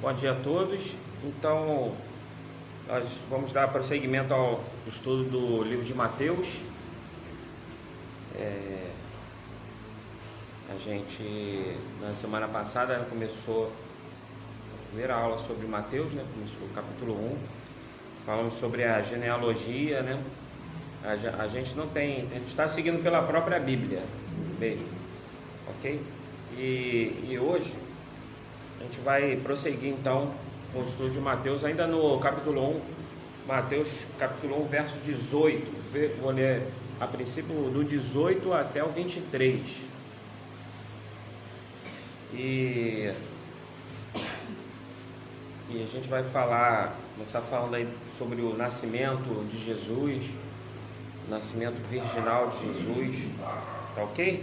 Bom dia a todos. Então, nós vamos dar prosseguimento ao estudo do livro de Mateus. A gente, na semana passada, começou a primeira aula sobre Mateus, né? Começou o capítulo 1. Falamos sobre a genealogia, né? A gente não tem, a gente está seguindo pela própria Bíblia mesmo, ok? E hoje a gente vai prosseguir então com o estudo de Mateus, ainda no capítulo 1, Mateus capítulo 1, verso 18. Vou ler a princípio do 18 até o 23. E a gente vai começar falando aí sobre o nascimento de Jesus, o nascimento virginal de Jesus, tá ok?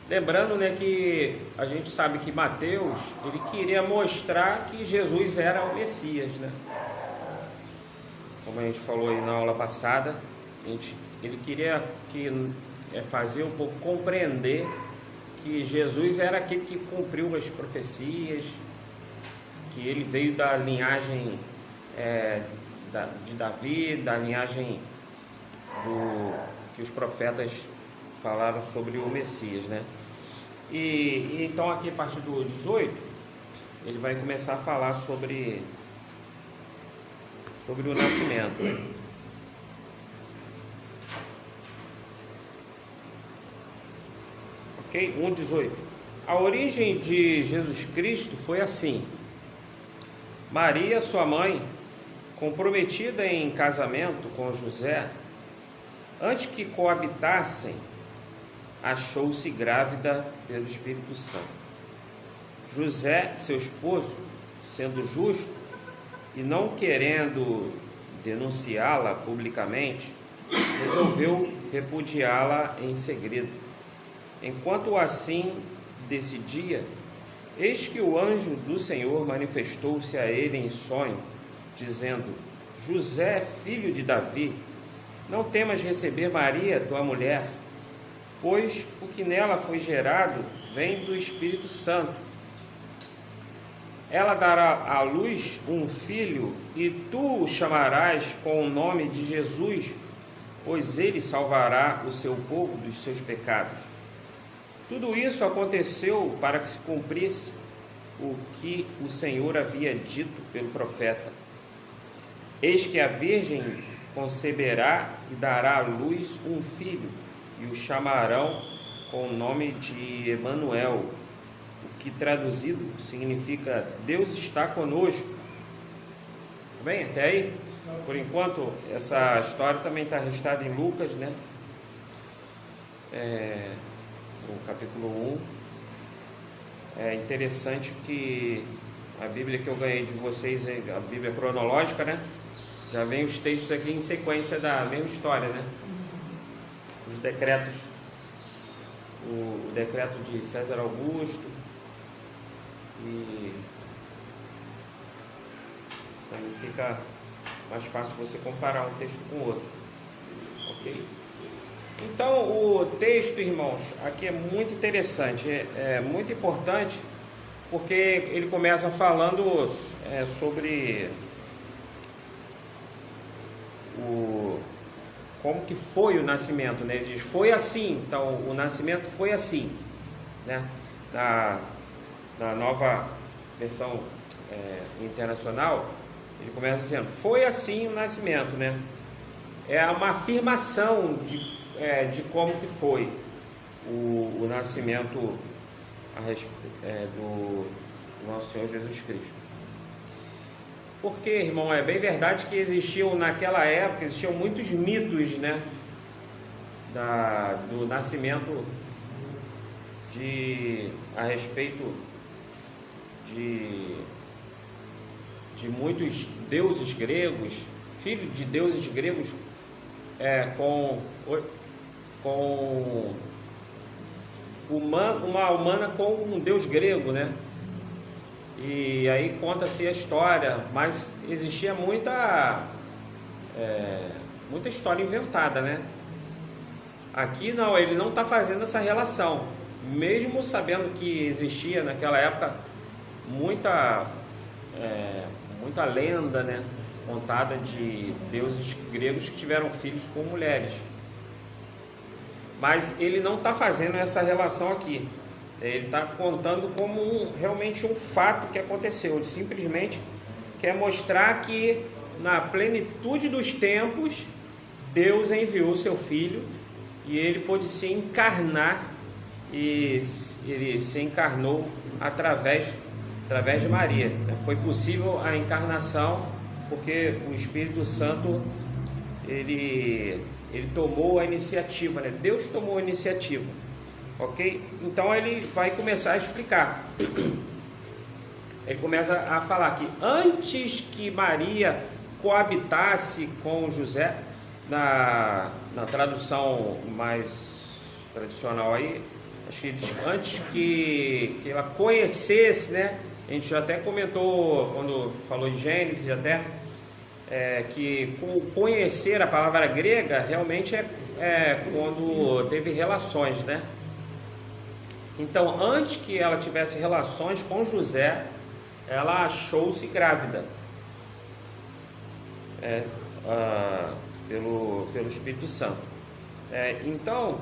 Lembrando, né, que a gente sabe que Mateus, ele queria mostrar que Jesus era o Messias, né? Como a gente falou aí na aula passada, ele queria fazer o povo compreender que Jesus era aquele que cumpriu as profecias, que ele veio da linhagem de Davi, da linhagem que os profetas falaram sobre o Messias, né? E então aqui a partir do 18 ele vai começar a falar sobre o nascimento, né? Ok? 1:18. A origem de Jesus Cristo foi assim: Maria, sua mãe, comprometida em casamento com José, antes que coabitassem, achou-se grávida pelo Espírito Santo. José, seu esposo, sendo justo e não querendo denunciá-la publicamente, resolveu repudiá-la em segredo. Enquanto assim decidia, eis que o anjo do Senhor manifestou-se a ele em sonho, dizendo: José, filho de Davi, não temas receber Maria, tua mulher, pois o que nela foi gerado vem do Espírito Santo. Ela dará à luz um filho, e tu o chamarás com o nome de Jesus, pois ele salvará o seu povo dos seus pecados. Tudo isso aconteceu para que se cumprisse o que o Senhor havia dito pelo profeta: eis que a virgem conceberá e dará à luz um filho, e o chamarão com o nome de Emanuel, o que traduzido significa Deus está conosco. Bem, até aí? Por enquanto, essa história também está registrada em Lucas, né? No capítulo 1. É interessante que a Bíblia que eu ganhei de vocês, a Bíblia cronológica, né? Já vem os textos aqui em sequência da mesma história, né? Os decretos, o decreto de César Augusto, e também fica mais fácil você comparar um texto com o outro, ok? Então o texto, irmãos, aqui é muito interessante, é muito importante, porque ele começa falando sobre como que foi o nascimento, né? Ele diz, foi assim, então o nascimento foi assim, né? Na nova versão internacional, ele começa dizendo, foi assim o nascimento, né? É uma afirmação de como que foi o nascimento do nosso Senhor Jesus Cristo. Porque, irmão, é bem verdade que naquela época existiam muitos mitos, né, do nascimento a respeito de muitos deuses gregos, filhos de deuses gregos, com uma humana com um deus grego, né? E aí conta-se a história, mas existia muita história inventada, né? Aqui não, ele não está fazendo essa relação, mesmo sabendo que existia naquela época muita lenda, né, contada de deuses gregos que tiveram filhos com mulheres. Mas ele não está fazendo essa relação aqui. Ele está contando como realmente um fato que aconteceu. Ele simplesmente quer mostrar que na plenitude dos tempos Deus enviou seu filho e ele pôde se encarnar, e ele se encarnou através de Maria. Foi possível a encarnação porque o Espírito Santo ele tomou a iniciativa, né? Deus tomou a iniciativa, ok? Então ele vai começar a explicar. Ele começa a falar que antes que Maria coabitasse com José, na tradução mais tradicional aí, acho que antes que ela conhecesse, né? A gente já até comentou quando falou de Gênesis, até que conhecer, a palavra grega realmente é quando teve relações, né? Então, antes que ela tivesse relações com José, ela achou-se grávida pelo Espírito Santo. Então,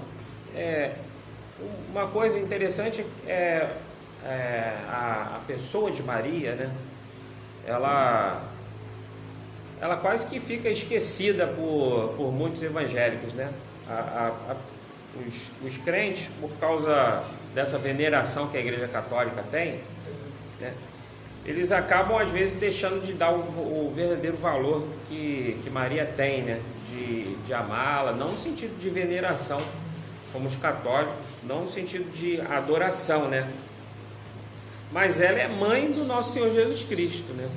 uma coisa interessante é a pessoa de Maria, né? Ela quase que fica esquecida por muitos evangélicos, né? Os crentes, por causa dessa veneração que a Igreja Católica tem, né? Eles acabam às vezes deixando de dar o verdadeiro valor que Maria tem, né? De amá-la, não no sentido de veneração, como os católicos, não no sentido de adoração, né? Mas ela é mãe do nosso Senhor Jesus Cristo, né?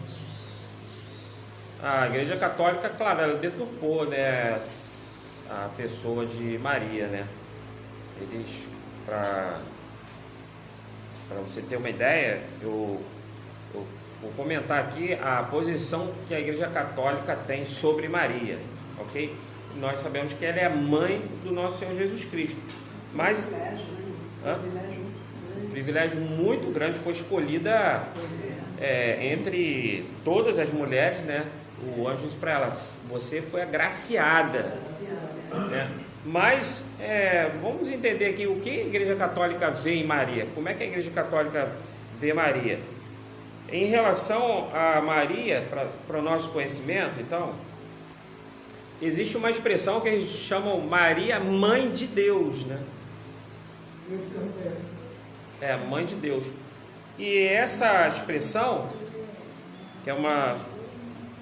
A Igreja Católica, claro, ela deturpou, né, a pessoa de Maria, né? Eles, para você ter uma ideia, eu vou comentar aqui a posição que a Igreja Católica tem sobre Maria, ok? Nós sabemos que ela é a mãe do nosso Senhor Jesus Cristo, mas um privilégio muito grande, foi escolhida entre todas as mulheres, né? O anjo disse para ela: você foi agraciada, né? Mas vamos entender aqui o que a Igreja Católica vê em Maria. Como é que a Igreja Católica vê Maria? Em relação a Maria, para o nosso conhecimento, então, existe uma expressão que eles chamam Maria, Mãe de Deus, né? Mãe de Deus. E essa expressão, que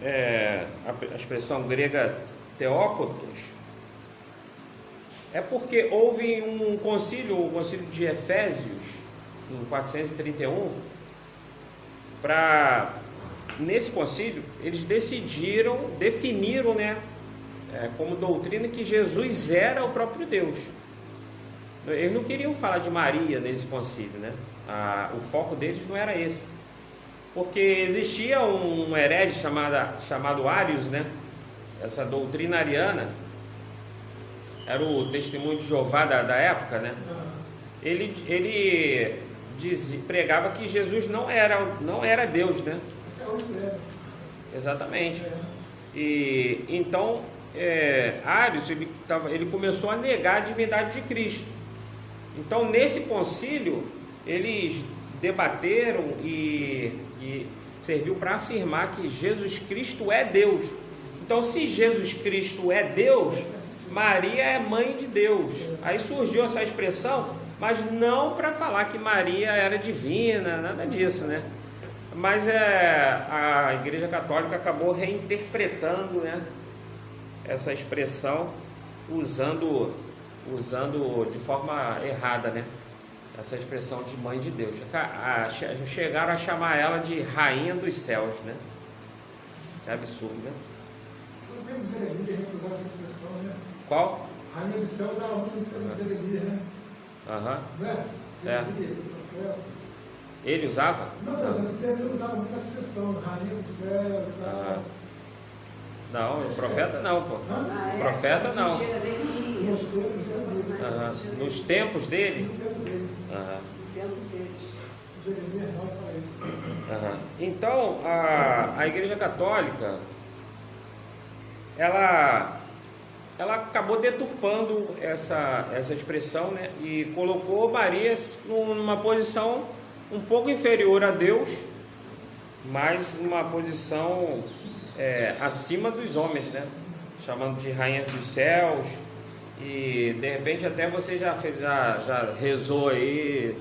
é a expressão grega Theokotos, é porque houve um concílio, o concílio de Efésios, em 431, nesse concílio, eles definiram, né, como doutrina que Jesus era o próprio Deus. Eles não queriam falar de Maria nesse concílio, né? O foco deles não era esse, porque existia um herege chamado Arius, né? Essa doutrina ariana era o testemunho de Jeová da época, né? Ele pregava que Jesus não era Deus, né? Exatamente. E então Arius ele começou a negar a divindade de Cristo. Então, nesse concílio, eles debateram e serviu para afirmar que Jesus Cristo é Deus. Então, se Jesus Cristo é Deus, Maria é mãe de Deus. Aí surgiu essa expressão, mas não para falar que Maria era divina, nada disso, né? Mas a Igreja Católica acabou reinterpretando, né, essa expressão, usando de forma errada, né? Essa expressão de mãe de Deus. Chegaram a chamar ela de rainha dos céus, né? Que absurdo, né? Não tem muita alegria a gente usar essa expressão, né? Qual? Rainha dos céus é uma que tem muita alegria, né? Aham. Não é? Ele usava? Não, ele usava muito essa expressão, rainha dos céus e tal. Não, o profeta não, pô. O profeta não. Nos tempos dele. Então, a Igreja Católica, ela acabou deturpando essa expressão, né? E colocou Maria numa posição um pouco inferior a Deus, mas uma posição acima dos homens, né? Chamando de rainha dos céus. E de repente até você já rezou aí,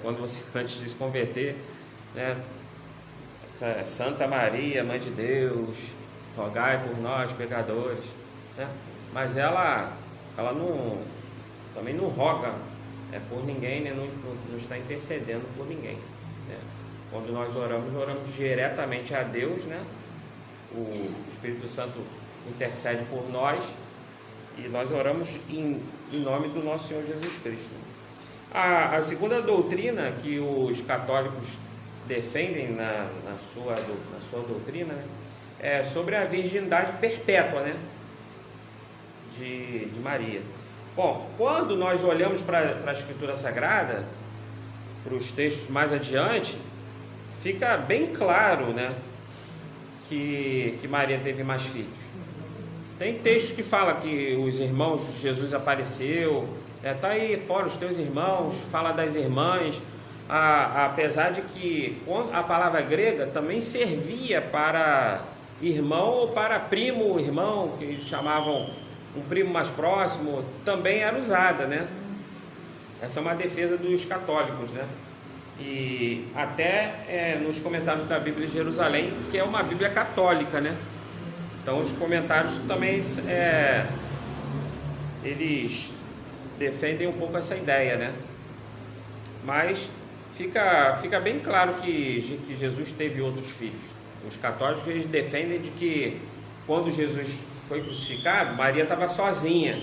quando você antes de se converter, né? Santa Maria, Mãe de Deus, rogai por nós pecadores, né? Mas ela também não roga por ninguém, né? Não está intercedendo por ninguém, né? Quando nós oramos diretamente a Deus, né? O Espírito Santo intercede por nós e nós oramos em nome do nosso Senhor Jesus Cristo. A segunda doutrina que os católicos defendem na sua doutrina, né, é sobre a virgindade perpétua, né, de Maria. Bom, quando nós olhamos para a Escritura Sagrada, para os textos mais adiante, fica bem claro, né, que Maria teve mais filhos. Tem texto que fala que os irmãos de Jesus apareceu, tá aí fora os teus irmãos, fala das irmãs, apesar de que a palavra grega também servia para irmão ou para primo, irmão, que eles chamavam um primo mais próximo, também era usada, né? Essa é uma defesa dos católicos, né? E até nos comentários da Bíblia de Jerusalém, que é uma Bíblia católica, né? Então os comentários também eles defendem um pouco essa ideia, né? Mas fica bem claro que Jesus teve outros filhos. Os católicos eles defendem de que quando Jesus foi crucificado, Maria estava sozinha.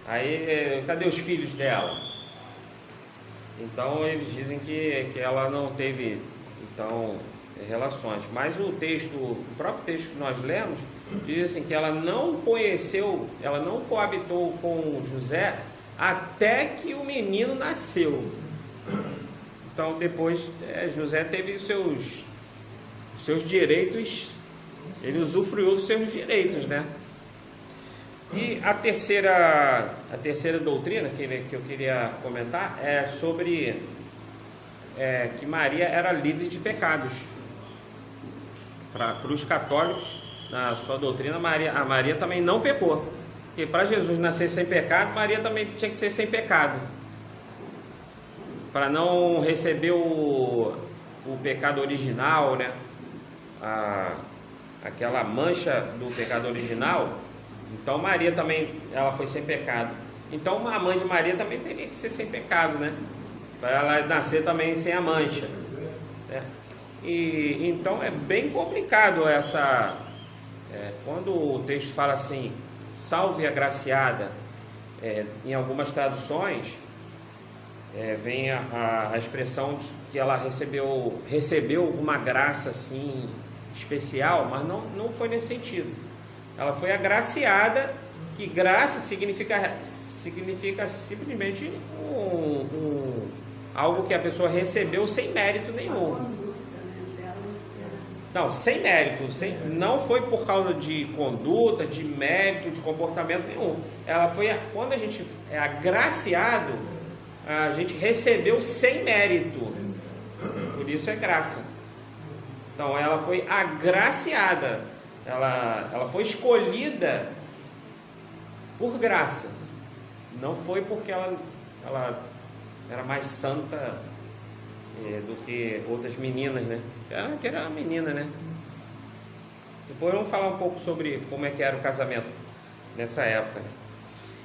Aí, cadê os filhos dela? Então eles dizem que ela não teve relações, mas o próprio texto que nós lemos diz assim, que ela não coabitou com José até que o menino nasceu. Então depois José teve os seus direitos, ele usufruiu dos seus direitos, né? E a terceira doutrina que eu queria comentar é sobre que Maria era livre de pecados. Para os católicos, na sua doutrina, a Maria também não pecou. Porque para Jesus nascer sem pecado, Maria também tinha que ser sem pecado. Para não receber o pecado original, né? Aquela mancha do pecado original. Então Maria também, ela foi sem pecado. Então a mãe de Maria também teria que ser sem pecado, né? Para ela nascer também sem a mancha, né? E então é bem complicado quando o texto fala assim, salve a graciada, em algumas traduções vem a expressão de que ela recebeu uma graça assim especial, mas não foi nesse sentido. Ela foi agraciada, que graça significa simplesmente algo que a pessoa recebeu sem mérito nenhum. Não, sem mérito, não foi por causa de conduta, de mérito, de comportamento nenhum. Ela foi, quando a gente é agraciado, a gente recebeu sem mérito, por isso é graça. Então ela foi agraciada, ela foi escolhida por graça, não foi porque ela era mais santa do que outras meninas, né? Que era uma menina, né? Depois vamos falar um pouco sobre como é que era o casamento nessa época, né?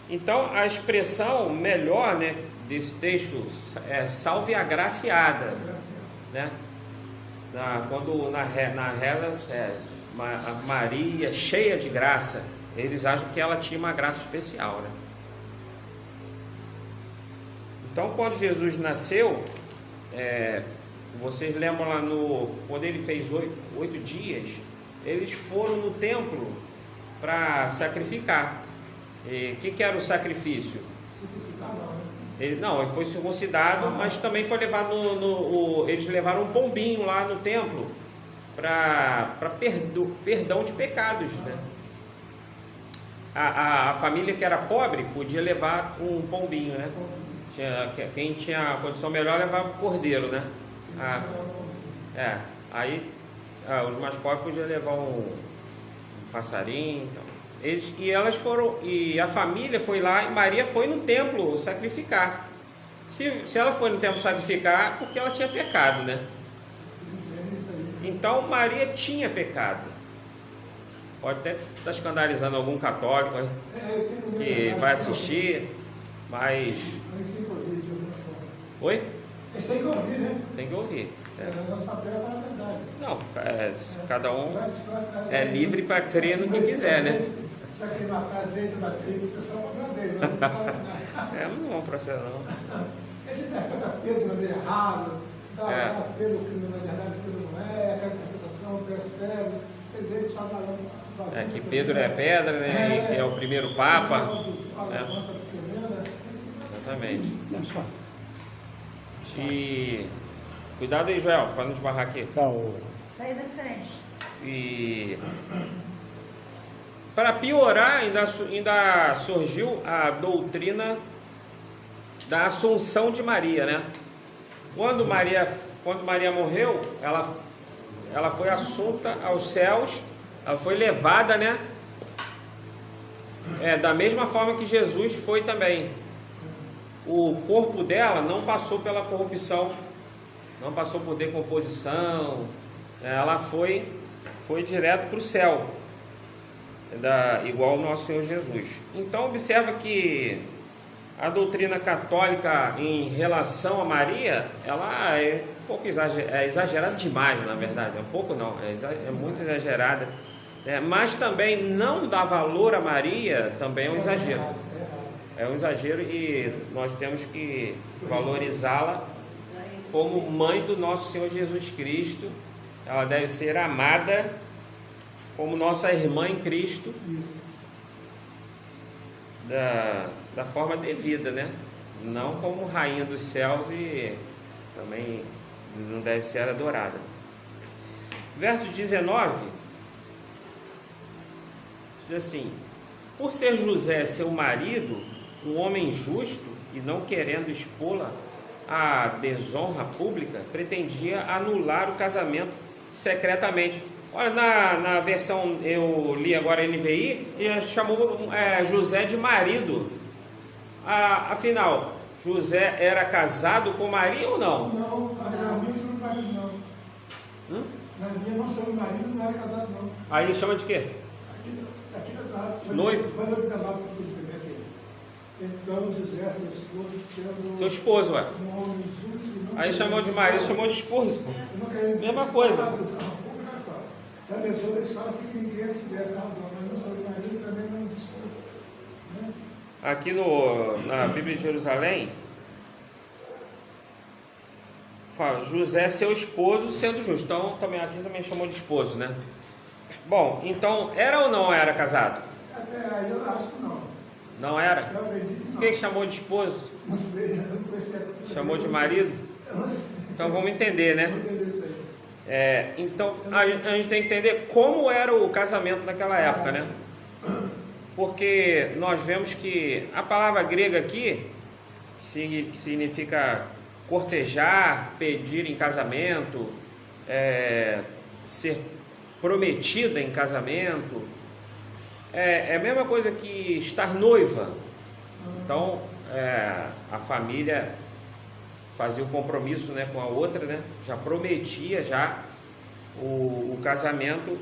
Então a expressão melhor, né, desse texto é salve a agraciada, né? Quando na reza Maria cheia de graça, eles acham que ela tinha uma graça especial, né? Então quando Jesus nasceu, vocês lembram lá quando ele fez 8 dias, eles foram no templo para sacrificar. E o que era o sacrifício? Circuncidar não, né? Ele foi circuncidado, mas também foi levado eles levaram um pombinho lá no templo para perdão de pecados, né? A família que era pobre podia levar um pombinho, né? Quem tinha condição melhor levava o cordeiro, né? Aí os mais pobres podiam levar um passarinho. Então. Elas foram, e a família foi lá e Maria foi no templo sacrificar. Se ela foi no templo sacrificar, porque ela tinha pecado, né? Então Maria tinha pecado. Pode até estar escandalizando algum católico que vai assistir, mas. Oi? Eles têm que ouvir, né? Tem que ouvir. Nosso papel é falar a verdade. Não, cada um é livre para crer no que quiser, né? Se vai querer matar a gente na Bíblia, vocês são uma bandeira, não vão processar, não. Esse interpreta Pedro de maneira errada, dá Pedro que na verdade Pedro não é, aquela interpretação, Deus Pedro, quer dizer, eles falam que Pedro é pedra, né? E que é o primeiro Papa. Exatamente. E cuidado aí, Joel, para não esbarrar aqui. Sai da frente. E para piorar, ainda surgiu a doutrina da Assunção de Maria, né? Quando Maria morreu, ela foi assunta aos céus, ela foi levada, né? Da mesma forma que Jesus foi também. O corpo dela não passou pela corrupção, não passou por decomposição, ela foi direto para o céu, igual o nosso Senhor Jesus. Então observa que a doutrina católica em relação a Maria, ela é um pouco exagerada demais, na verdade, é um pouco não, é muito exagerada, mas também não dar valor a Maria também é um exagero. É um exagero e nós temos que valorizá-la como mãe do nosso Senhor Jesus Cristo. Ela deve ser amada como nossa irmã em Cristo, da forma devida, né? Não como rainha dos céus e também não deve ser adorada. Verso 19 diz assim: por ser José seu marido um homem justo e não querendo expô-la à desonra pública, pretendia anular o casamento secretamente. Olha, na versão, eu li agora NVI, e chamou José de marido. Afinal, José era casado com Maria ou não? Não, na minha não foi marido, não. Na minha não sou marido, não era casado, não. Aí chama de quê? Aqui noivo? Quando eu 19 você entender aqui. Então, José, seu esposo, sendo seu esposo, ué. Um homem justo. Aí chamou de marido, chamou de esposo. Mesma coisa. A pessoa da história se ninguém tivesse razão, mas não sou de marido também não discuto. Né? Aqui na Bíblia de Jerusalém, fala José, seu esposo, sendo justo. Então, aqui também chamou de esposo, né? Bom, então, era ou não era casado? Até aí eu acho que não. Não era? Eu acredito que não. Por que chamou de esposo? Não sei, eu não conhecia. Chamou de marido? Eu não sei. Então vamos entender, né? Vou entender isso aí. Então a gente tem que entender como era o casamento naquela época, né? Porque nós vemos que a palavra grega aqui significa cortejar, pedir em casamento, ser prometida em casamento. É a mesma coisa que estar noiva. Então a família fazia o compromisso, né, com a outra, né? Já prometia o casamento.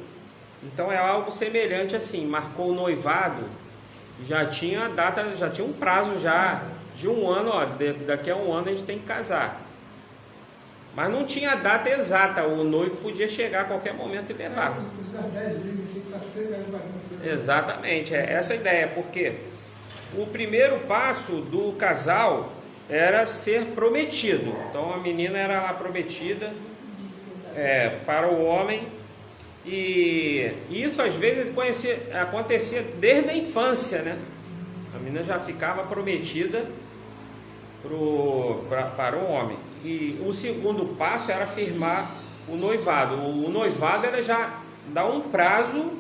Então é algo semelhante assim, marcou o noivado, já tinha a data, já tinha um prazo já de um ano, daqui a um ano a gente tem que casar. Mas não tinha a data exata, o noivo podia chegar a qualquer momento e levar. Exatamente, essa a ideia, porque o primeiro passo do casal era ser prometido. Então a menina era lá prometida para o homem, e isso às vezes acontecia desde a infância, né? A menina já ficava prometida para o homem. E o segundo passo era firmar o noivado. O noivado era já dar um prazo.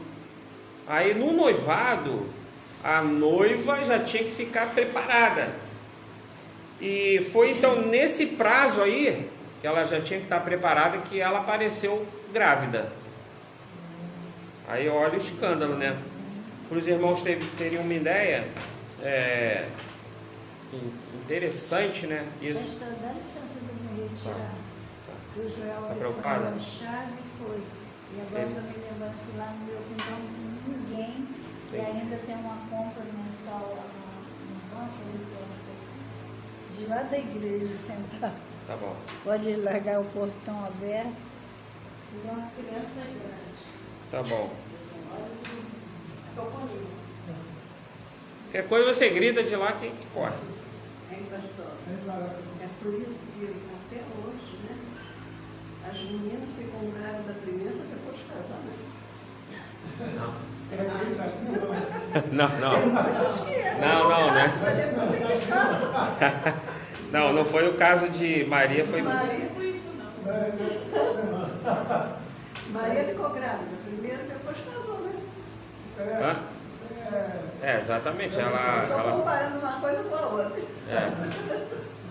Aí no noivado, a noiva já tinha que ficar preparada. E foi então nesse prazo aí, que ela já tinha que estar preparada, que ela apareceu grávida. Aí olha o escândalo, né? Para os irmãos terem uma ideia, interessante, né? Isso. Pastor, dá licença de me retirar. O Joel Tá preocupado? a chave foi. E agora Ele- estou me lembrando que lá no meu quintal ninguém. E ainda tem uma compra mensal lá no banco, de lá da igreja sentado. Tá bom. Pode largar o portão aberto. E uma criança grande. Tá bom. Estou comigo. Qualquer coisa você grita de lá que corre. Hein, pastor? Declaração. É por isso que até hoje, né? As meninas ficam grávidas primeiro para depois casar, né? Não. Será que isso? Acho que não. Não. Acho que é. Não, né? Mas depois é que casa. Não, não foi o caso de Maria, foi. Maria foi isso, não. Maria ficou grávida primeiro, depois casou, né? Isso é. Hã? Isso é. Exatamente. Estou Ela, comparando uma coisa com a outra.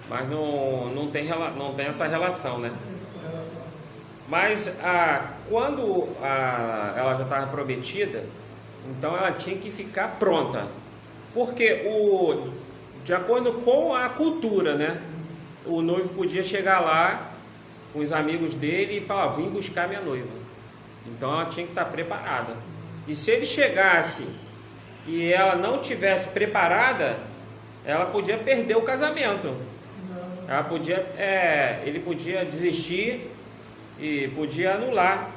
mas não tem essa relação, né? Essa correlação. Mas quando ela já estava prometida, então ela tinha que ficar pronta. Porque de acordo com a cultura, né? O noivo podia chegar lá com os amigos dele e falar: vim buscar minha noiva. Então ela tinha que estar preparada. E se ele chegasse e ela não tivesse preparada, ela podia perder o casamento. Ele podia desistir e podia anular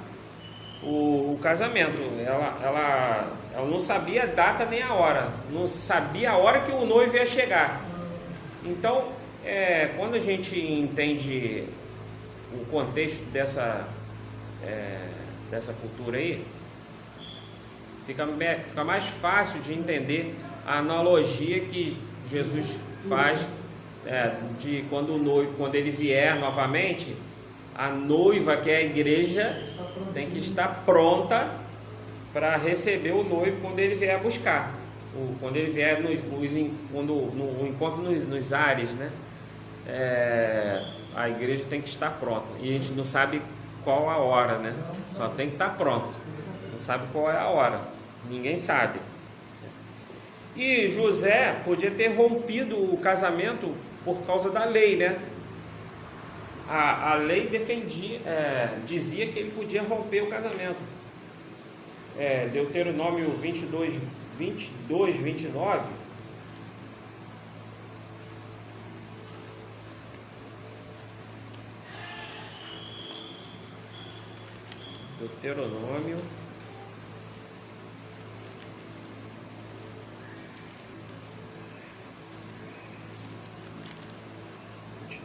o casamento. Ela não sabia a data nem a hora, não sabia a hora que o noivo ia chegar. Então, quando a gente entende o contexto dessa cultura aí, fica mais fácil de entender a analogia que Jesus faz de quando ele vier novamente. A noiva, que é a igreja, tem que estar pronta para receber o noivo quando ele vier buscar. Quando ele vier no encontro nos ares, né? A igreja tem que estar pronta. E a gente não sabe qual a hora, né? Só tem que estar pronto. Não sabe qual é a hora. Ninguém sabe. E José podia ter rompido o casamento por causa da lei, né? A lei dizia que ele podia romper o casamento. Deuteronômio 22, 29. Deuteronômio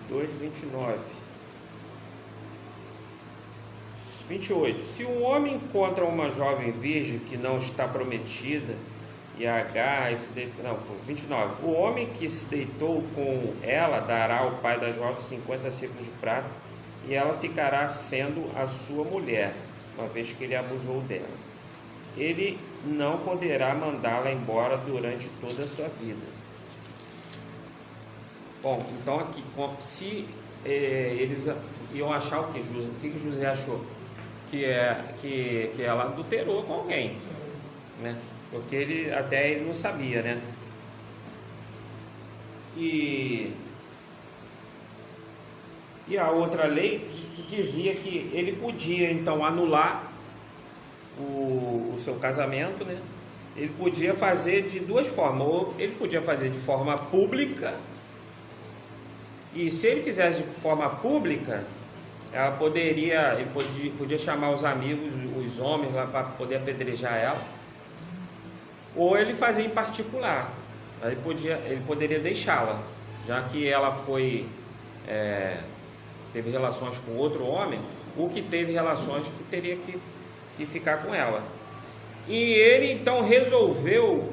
22, 29. 28. Se um homem encontra uma jovem virgem que não está prometida e agarra e se deitou... Não, 29. O homem que se deitou com ela dará ao pai da jovem 50 ciclos de prata e ela ficará sendo a sua mulher, uma vez que ele abusou dela. Ele não poderá mandá-la embora durante toda a sua vida. Bom, então aqui, se eles iam achar o que? O que José achou? Que ela adulterou com alguém, né? Porque ele não sabia, né? E a outra lei que dizia que ele podia então anular o seu casamento, né? Ele podia fazer de duas formas. Ou ele podia fazer de forma pública, e se ele fizesse de forma pública, ele podia chamar os amigos, os homens lá para poder apedrejar ela, ou ele fazia em particular. Aí ele poderia deixá-la, já que ela teve relações com outro homem, o que teve relações que teria que ficar com ela. E ele então resolveu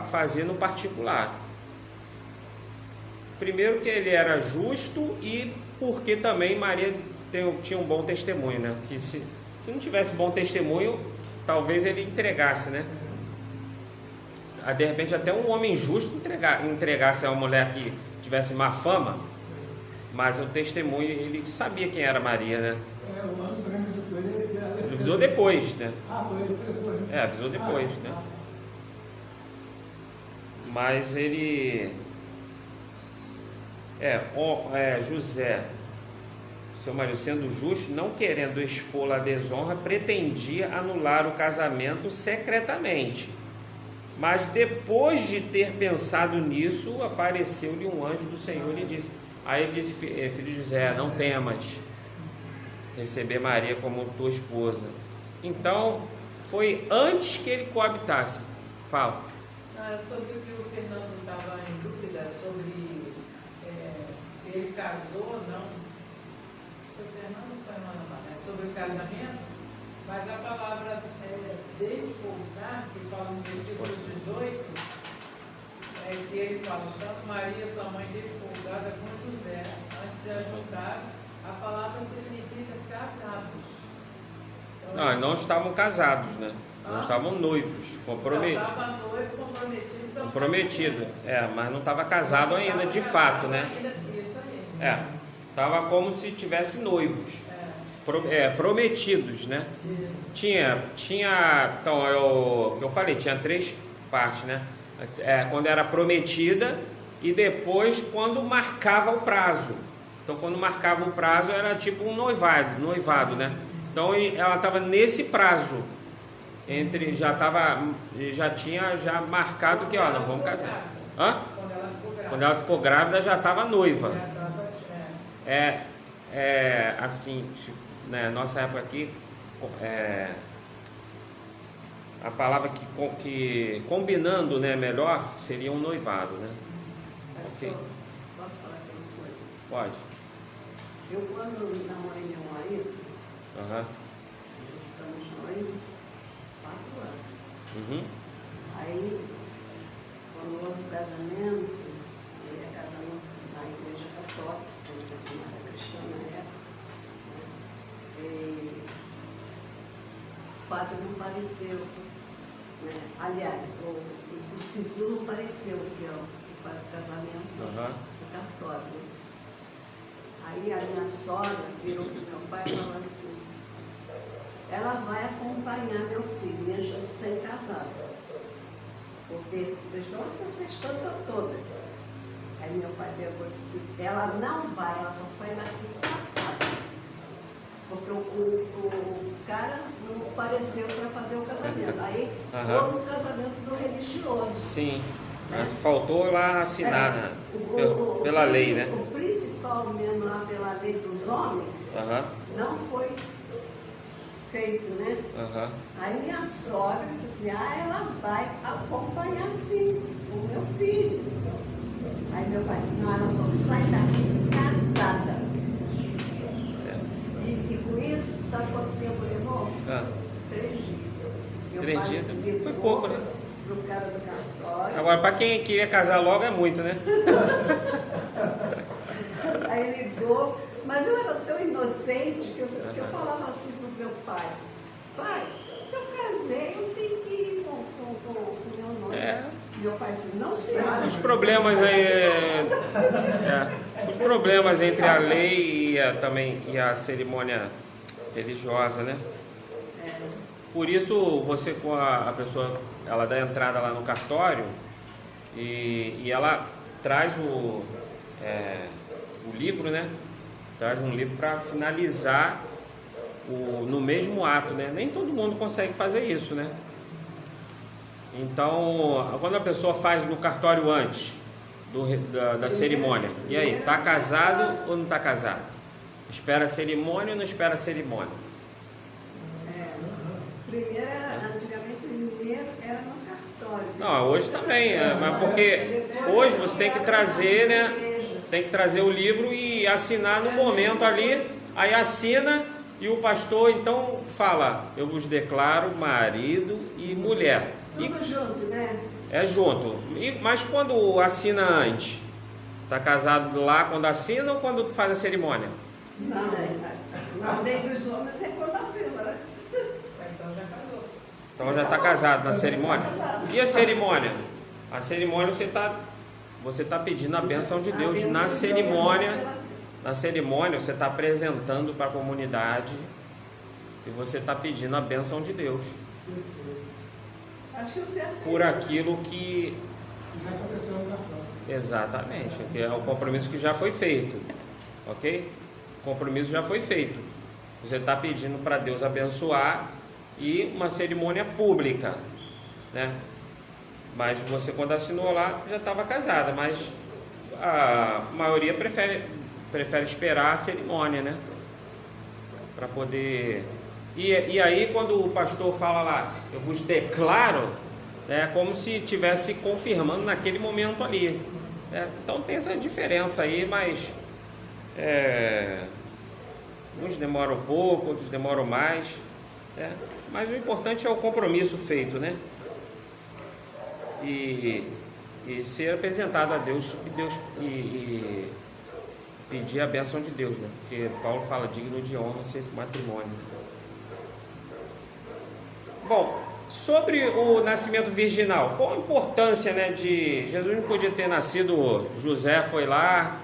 fazer no particular. Primeiro que ele era justo e porque também Maria tinha um bom testemunho, né? Que se não tivesse bom testemunho, talvez ele entregasse, né? De repente até um homem justo entregasse a uma mulher que tivesse má fama, mas o testemunho, ele sabia quem era Maria, né? O anjo também visitou ele. Ele avisou depois, né? Foi depois. Né? Avisou depois, né? Mas ele... José, seu marido, sendo justo, não querendo expô-la à desonra, pretendia anular o casamento secretamente. Mas depois de ter pensado nisso, apareceu-lhe um anjo do Senhor e disse... Aí ele disse, filho de José, não temas receber Maria como tua esposa. Então, foi antes que ele coabitasse. Fala. Sobre o que o Fernando estava em dúvida, sobre se ele casou ou não. O Fernando está falando sobre o casamento, mas a palavra despoltar, que fala no versículo 18, que ele fala, estando Maria, sua mãe, despoltada com José, antes de ajuntar, a palavra significa casados. Então, Não estavam casados, né? Não estavam noivos, comprometidos. Estava noivo, comprometido. Comprometido, mas não estava casado ainda, de fato, né? Isso aí. Estava como se tivesse noivos, prometidos, né? Tinha, então, que eu falei, tinha 3 partes, né? Quando era prometida e depois quando marcava o prazo. Então, quando marcava o prazo era tipo um noivado, né? Então, ela estava nesse prazo. Já tinha marcado que, nós vamos casar. Quando ela ficou grávida, já estava noiva. Assim, né, nossa época aqui, a palavra que combinando, né, melhor seria um noivado, né? Okay. Posso falar aqui uma coisa? Pode. Eu, quando namorei meu marido, estamos noivo 4 anos. Aí, quando houve o casamento, ele ia casar na igreja católica, porque eu não era cristã na época, né? E o padre não faleceu, né? Aliás, o civil não faleceu, que é o que faz o casamento do cartório. Né? Aí a minha sogra virou para o meu pai e falou assim, ela vai acompanhar meu filho, mesmo sem casar. Porque vocês estão nessas festanças todas. Aí meu pai pegou e disse assim, ela não vai, ela só sai daqui com a fada. Porque o cara não apareceu para fazer o casamento. Aí houve o casamento do religioso. Sim, mas faltou lá assinar pela lei, né? O principal mesmo lá pela lei dos homens não foi feito, né? Aí minha sogra disse assim, ela vai acompanhar sim o meu filho. Aí meu pai disse, não, ela só sai daqui casada. E com isso, sabe quanto tempo levou? 3 dias. 3 dias? Foi pouco, né? Pro cara do cartório. Agora, para quem queria casar logo é muito, né? Aí ligou, mas eu era tão inocente que eu falava assim pro meu pai, se eu casei, eu tenho que ir com o meu nome. Meu pai disse, não senhora. Os problemas os problemas entre a lei e a cerimônia religiosa, né? Por isso, você com a pessoa, ela dá entrada lá no cartório e ela traz o livro, né? Traz um livro para finalizar no mesmo ato, né? Nem todo mundo consegue fazer isso, né? Então, quando a pessoa faz no cartório antes da cerimônia, e aí, está casado ou não está casado? Espera a cerimônia ou não espera a cerimônia? Primeiro era no cartório. Não, hoje também, mas porque hoje você tem que trazer, né? Tem que trazer o livro e assinar no momento ali, aí assina e o pastor então fala, eu vos declaro marido e mulher. Tudo junto, né? É junto. Mas quando assina antes? Está casado lá quando assina ou quando faz a cerimônia? Não, na lei dos homens é quando assina, né? Então já casou. Então já está casado na cerimônia? E a cerimônia? A cerimônia você tá pedindo a bênção de Deus na cerimônia. Na cerimônia você está apresentando para a comunidade e você está pedindo a bênção de Deus. Acho que o certo é Por aquilo que... Já aconteceu na prova. Exatamente, que é o compromisso que já foi feito, ok? O compromisso já foi feito. Você está pedindo para Deus abençoar e uma cerimônia pública, né? Mas você, quando assinou lá, já estava casada, mas a maioria prefere esperar a cerimônia, né? Para poder... E aí, quando o pastor fala lá, eu vos declaro, é como se estivesse confirmando naquele momento ali. Né? Então tem essa diferença aí, mas uns demoram um pouco, outros demoram mais. Mas o importante é o compromisso feito, né? E ser apresentado a Deus e pedir a bênção de Deus, né? Porque Paulo fala, digno de honra seja o matrimônio. Bom, sobre o nascimento virginal, qual a importância, né, de... Jesus não podia ter nascido, José foi lá,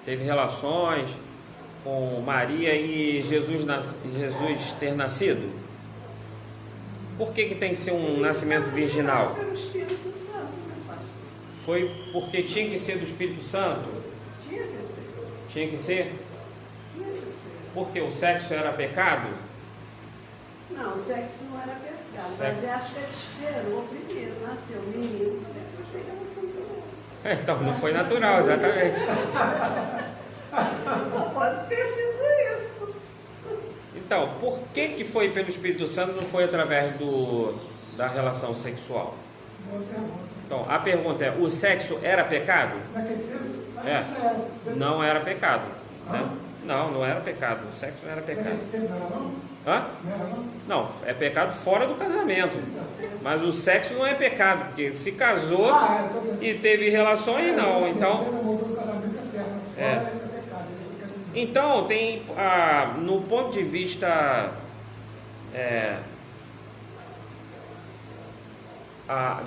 teve relações com Maria e Jesus ter nascido? Por que tem que ser um nascimento virginal? pelo Espírito Santo, né, pastor? Foi porque tinha que ser do Espírito Santo? Tinha que ser. Tinha que ser? Tinha que ser. Porque o sexo era pecado? Não, o sexo não era pescado, Sexo. mas eu acho que ele esperou primeiro, nasceu o menino, para depois ter relação com o outro. Então, não foi natural, exatamente. Só pode ter sido isso. Então, por que foi pelo Espírito Santo, não foi através da relação sexual? Boa pergunta. Então, a pergunta é, o sexo era pecado? Naquele tempo, É. já era. Não era pecado, né? Não era pecado, o sexo não era pecado. Naquele tempo não era não? Hã? Não era não? Não, é pecado fora do casamento, mas o sexo não é pecado, porque se casou Eu tô dizendo. e teve relações, não, então... O motor do casamento é certo, mas fora é pecado. Isso que eu quero dizer. Então, tem, no ponto de vista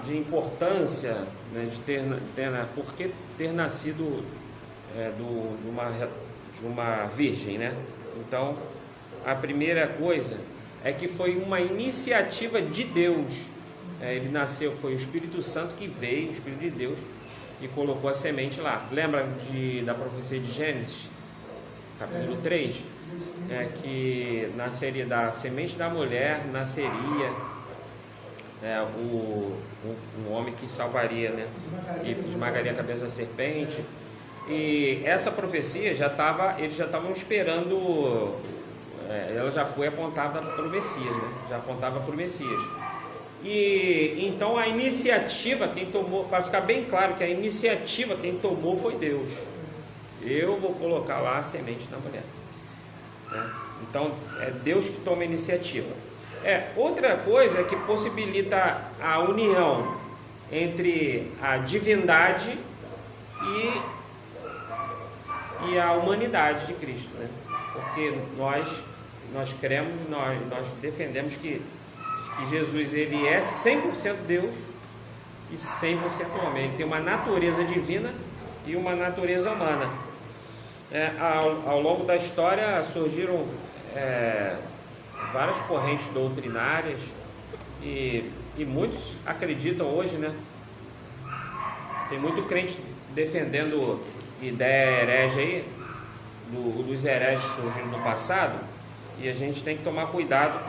de importância, né, de por que ter nascido de uma virgem, né? Então, a primeira coisa é que foi uma iniciativa de Deus. Ele nasceu, foi o Espírito Santo que veio, o Espírito de Deus, e colocou a semente lá. Lembra da profecia de Gênesis, capítulo 3? Que nasceria da semente da mulher, nasceria um homem que salvaria, né? E esmagaria a cabeça da serpente. E essa profecia eles já estavam esperando, ela já foi apontada para o Messias, né? Já apontava para o Messias. E então a iniciativa, quem tomou, para ficar bem claro que a iniciativa quem tomou foi Deus. Eu vou colocar lá a semente da mulher, né? Então é Deus que toma a iniciativa. Outra coisa é que possibilita a união entre a divindade e a humanidade de Cristo, né? Porque nós cremos, nós defendemos que Jesus ele é 100% Deus e 100% homem. Ele tem uma natureza divina e uma natureza humana. Ao longo da história surgiram várias correntes doutrinárias e muitos acreditam hoje, né? Tem muito crente defendendo ideia herege aí, dos hereges que surgiram no passado, e a gente tem que tomar cuidado,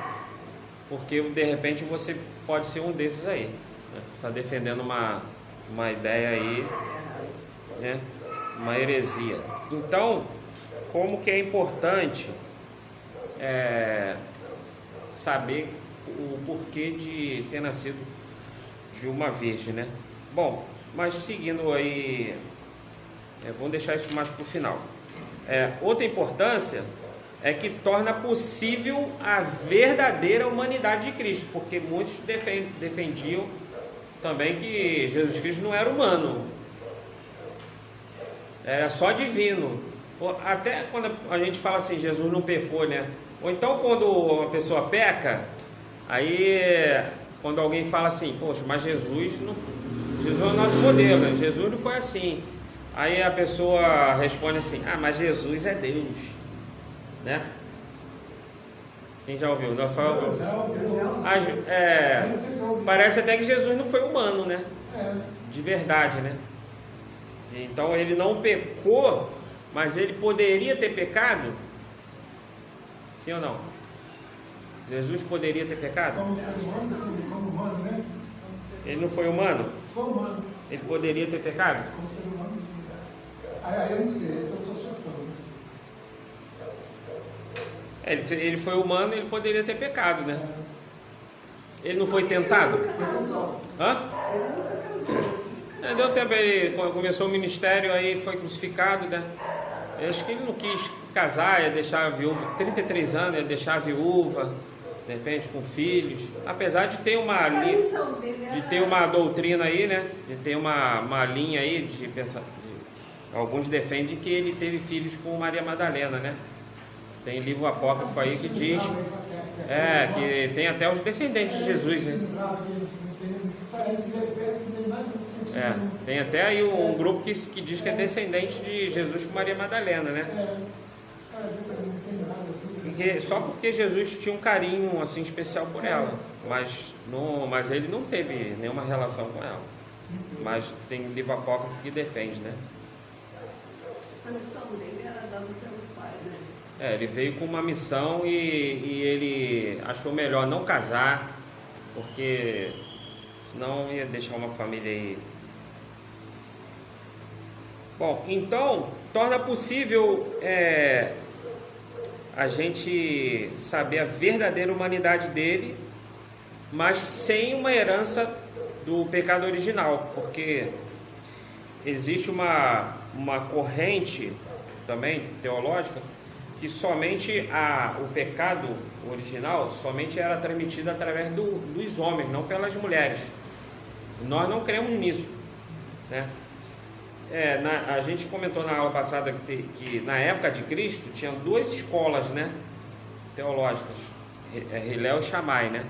porque de repente você pode ser um desses aí, né? Tá defendendo uma ideia aí, né? Uma heresia. Então, como que é importante saber o porquê de ter nascido de uma virgem, né? Bom, mas seguindo aí, vamos deixar isso mais para o final. Outra importância é que torna possível a verdadeira humanidade de Cristo, porque muitos defendiam também que Jesus Cristo não era humano, era só divino. Até quando a gente fala assim, Jesus não pecou, né? Ou então quando uma pessoa peca, aí quando alguém fala assim, poxa, mas Jesus é o nosso modelo, né? Jesus não foi assim. Aí a pessoa responde assim, ah, mas Jesus é Deus, né? Quem já ouviu? Não, só... parece até que Jesus não foi humano, né? De verdade, né? Então ele não pecou, mas ele poderia ter pecado? Sim ou não? Jesus poderia ter pecado? Como ser humano, sim, como humano, né? Ele não foi humano? Foi humano. Ele poderia ter pecado? Como ser humano, sim. Aí eu não sei, eu estou soltando. Ele foi humano, ele poderia ter pecado, né? Ele não foi tentado? Hã? Deu tempo, ele começou o ministério, aí foi crucificado, né? Eu acho que ele não quis casar, ia deixar a viúva, 33 anos, ia deixar a viúva, de repente com filhos, apesar de ter uma linha, de ter uma doutrina aí, né? De ter uma linha aí de pensar. Alguns defendem que ele teve filhos com Maria Madalena, né? Tem livro apócrifo aí que diz que tem até os descendentes de Jesus, né? Tem até aí um grupo que diz que é descendente de Jesus com Maria Madalena, né? Só porque Jesus tinha um carinho assim especial por ela, mas ele não teve nenhuma relação com ela. Mas tem livro apócrifo que defende, né? A missão dele era dada pelo pai, né? Ele veio com uma missão e ele achou melhor não casar, porque senão ia deixar uma família aí. Bom, então torna possível a gente saber a verdadeira humanidade dele, mas sem uma herança do pecado original, porque existe uma corrente também teológica que somente o pecado original somente era transmitido através dos homens, não pelas mulheres. Nós não cremos nisso, né? A gente comentou na aula passada que na época de Cristo tinha duas escolas, né, teológicas, Hilel e Shammai, né?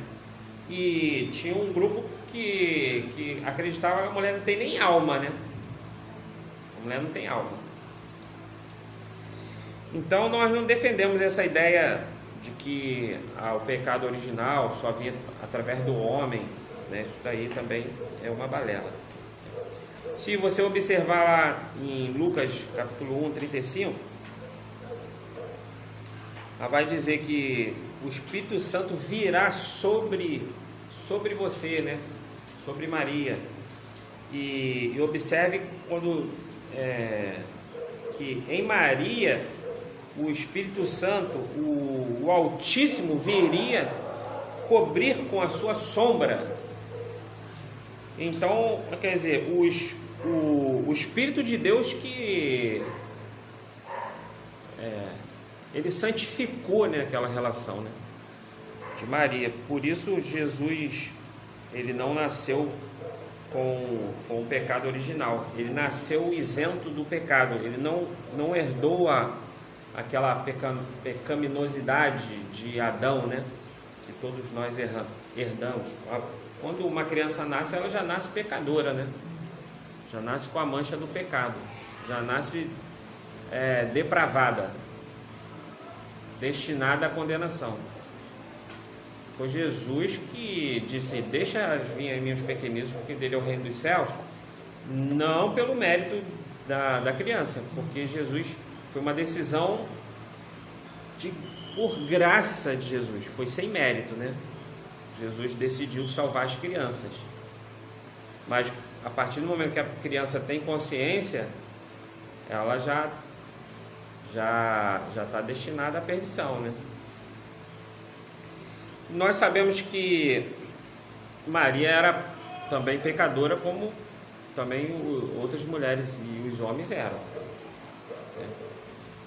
E tinha um grupo que acreditava que a mulher não tem nem alma, né? A mulher não tem alma. Então nós não defendemos essa ideia de que o pecado original só vinha através do homem, né? Isso daí também é uma balela. Se você observar lá em Lucas capítulo 1, 35, ela vai dizer que o Espírito Santo virá sobre você, né? Sobre Maria. E observe quando que em Maria o Espírito Santo, o Altíssimo, viria cobrir com a sua sombra. Então, quer dizer, o Espírito de Deus que ele santificou, né, aquela relação, né, de Maria. Por isso Jesus, ele não nasceu com o pecado original, ele nasceu isento do pecado, ele não herdou aquela pecaminosidade de Adão, né, que todos nós herdamos. Quando uma criança nasce, ela já nasce pecadora, né? Já nasce com a mancha do pecado, já nasce depravada, destinada à condenação. Foi Jesus que disse: deixa vir a mim os pequeninos, porque dele é o reino dos céus. Não pelo mérito da criança, porque Jesus foi uma decisão por graça de Jesus, foi sem mérito, né? Jesus decidiu salvar as crianças, mas a partir do momento que a criança tem consciência, ela já está destinada à perdição, né? Nós sabemos que Maria era também pecadora, como também outras mulheres e os homens eram.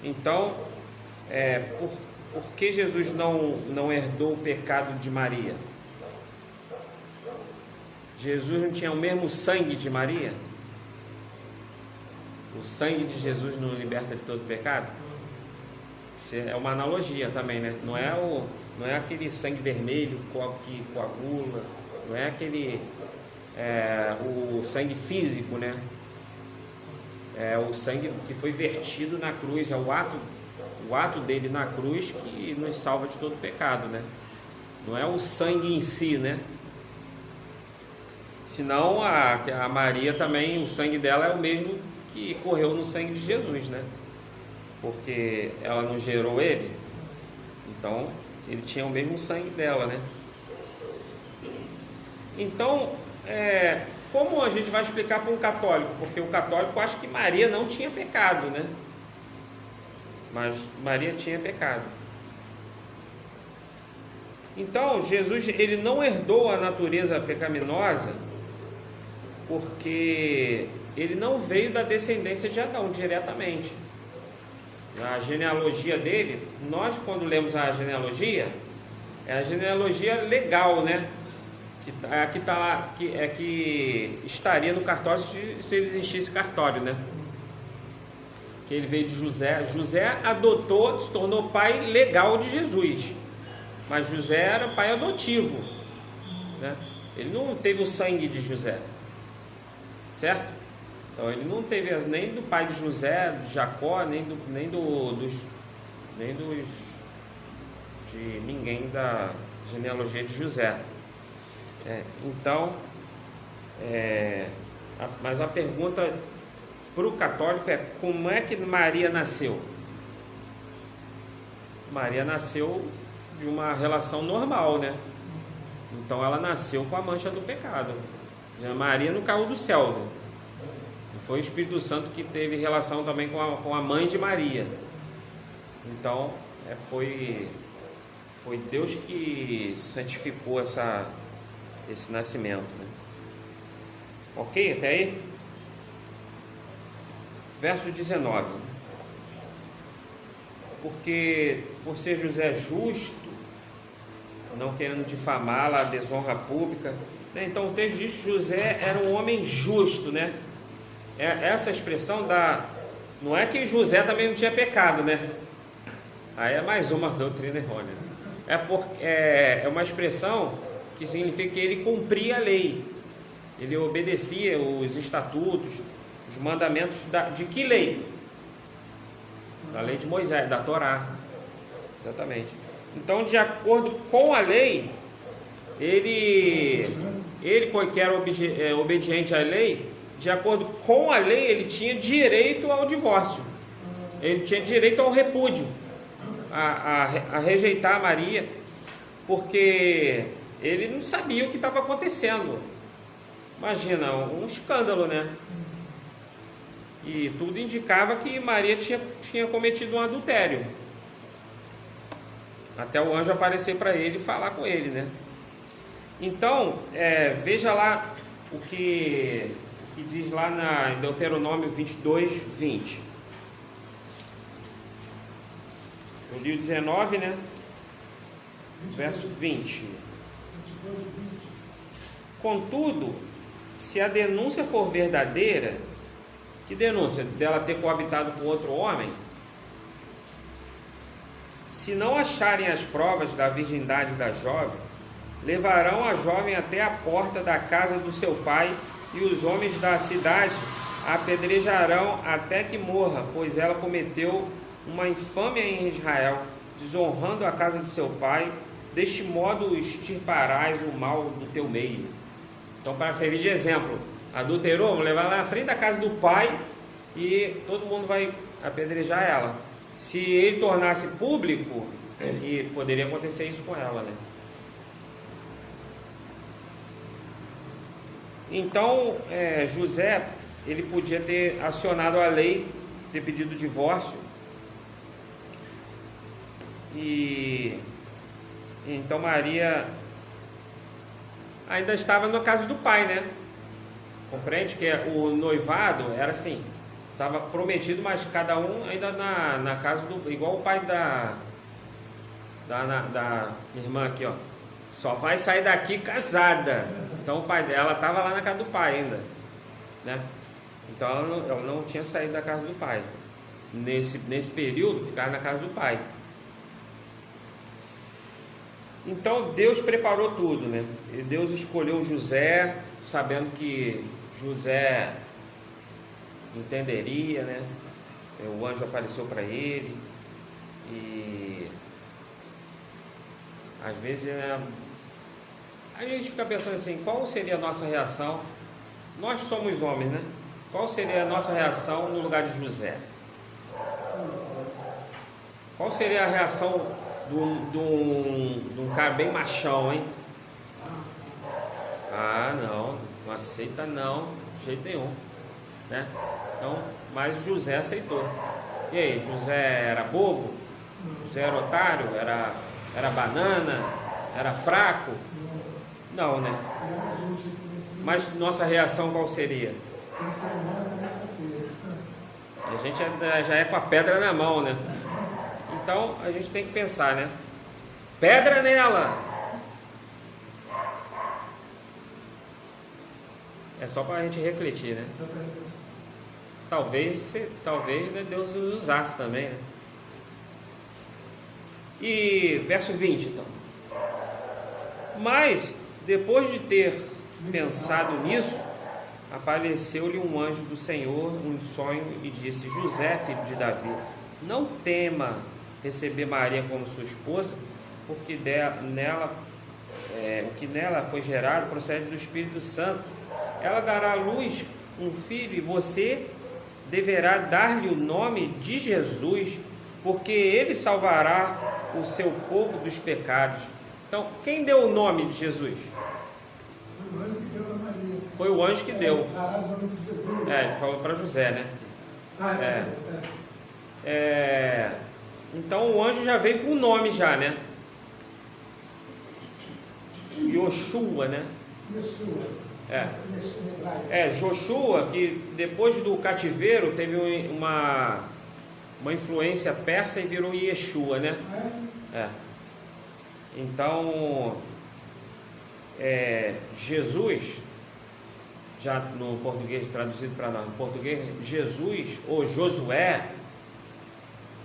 Então, por que Jesus não herdou o pecado de Maria? Jesus não tinha o mesmo sangue de Maria? O sangue de Jesus não liberta de todo pecado? Isso é uma analogia também, né? Não é aquele sangue vermelho que coagula, não é aquele o sangue físico, né? É o sangue que foi vertido na cruz, é o ato dele na cruz que nos salva de todo pecado, né? Não é o sangue em si, né? Senão a Maria também, o sangue dela é o mesmo que correu no sangue de Jesus, né? Porque ela não gerou ele, então ele tinha o mesmo sangue dela, né? Então, como a gente vai explicar para um católico? Porque o católico acha que Maria não tinha pecado, né? Mas Maria tinha pecado. Então, Jesus, ele não herdou a natureza pecaminosa porque ele não veio da descendência de Adão diretamente. A genealogia dele, nós quando lemos a genealogia, é a genealogia legal, né? Que estaria no cartório se ele existisse cartório, né? Que ele veio de José. José adotou, se tornou pai legal de Jesus, mas José era pai adotivo, né? Ele não teve o sangue de José, certo? Então ele não teve nem do pai de José, de Jacó, nem de ninguém da genealogia de José. Mas a pergunta para o católico é: como é que Maria nasceu? Maria nasceu de uma relação normal, né? Então ela nasceu com a mancha do pecado. Maria não caiu do céu, né? Foi o Espírito Santo que teve relação também com a mãe de Maria. Então foi Deus que santificou esse nascimento, né? Ok? Até aí? Verso 19. Porque por ser José justo, não querendo difamá-la, a desonra pública, né? Então o texto diz que José era um homem justo, né? Essa expressão não é que José também não tinha pecado, né? Aí é mais uma doutrina errônea. É uma expressão que significa que ele cumpria a lei, ele obedecia os estatutos, os mandamentos de que lei? Da lei de Moisés, da Torá, exatamente. Então, de acordo com a lei, ele que era obediente à lei, de acordo com a lei, ele tinha direito ao divórcio, ele tinha direito ao repúdio, a rejeitar a Maria, porque ele não sabia o que estava acontecendo. Imagina, um escândalo, né? E tudo indicava que Maria tinha cometido um adultério, até o anjo aparecer para ele e falar com ele, né? Então, veja lá o que diz lá em Deuteronômio 22, 20. Eu li o 19, né? Verso 20. Contudo, se a denúncia for verdadeira, que denúncia? Dela ter coabitado com outro homem? Se não acharem as provas da virgindade da jovem, levarão a jovem até a porta da casa do seu pai, e os homens da cidade a apedrejarão até que morra, pois ela cometeu uma infâmia em Israel, desonrando a casa de seu pai. Deste modo extirparás o mal do teu meio. Então, para servir de exemplo, adulterou, vamos levar lá na frente da casa do pai e todo mundo vai apedrejar ela. Se ele tornasse público, e poderia acontecer isso com ela, né? Então, José, ele podia ter acionado a lei, ter pedido divórcio, e então Maria ainda estava na casa do pai, né? Compreende que o noivado era assim, estava prometido, mas cada um ainda na casa do... Igual o pai da minha irmã aqui, ó. Só vai sair daqui casada. Então o pai dela estava lá na casa do pai ainda, né? Então ela não tinha saído da casa do pai. Nesse período, ficava na casa do pai. Então Deus preparou tudo, né? E Deus escolheu José, sabendo que José entenderia, né? O anjo apareceu para ele. E às vezes, né, a gente fica pensando assim, qual seria a nossa reação? Nós somos homens, né? Qual seria a nossa reação no lugar de José? Qual seria a reação de um cara bem machão, hein? Ah, não aceita não, de jeito nenhum, né? Então, mas José aceitou. E aí, José era bobo? José era otário? Era banana? Era fraco? Não, né? Mas nossa reação qual seria? A gente já é com a pedra na mão, né? Então a gente tem que pensar, né? Pedra nela! É só para a gente refletir, né? Talvez né, Deus nos usasse também, né? E verso 20, então. Mas, depois de ter pensado nisso, apareceu-lhe um anjo do Senhor em sonho e disse: José, filho de Davi, não tema receber Maria como sua esposa, porque o que nela foi gerado procede do Espírito Santo. Ela dará à luz um filho e você deverá dar-lhe o nome de Jesus, porque ele salvará o seu povo dos pecados. Então, quem deu o nome de Jesus? Foi o anjo que deu. Ele falou para José, né? Então o anjo já veio com o nome já, né? Yoshua, né? Joshua, que depois do cativeiro teve uma influência persa e virou Yeshua, né? Então Jesus, já no português traduzido para nós, no português, Jesus ou Josué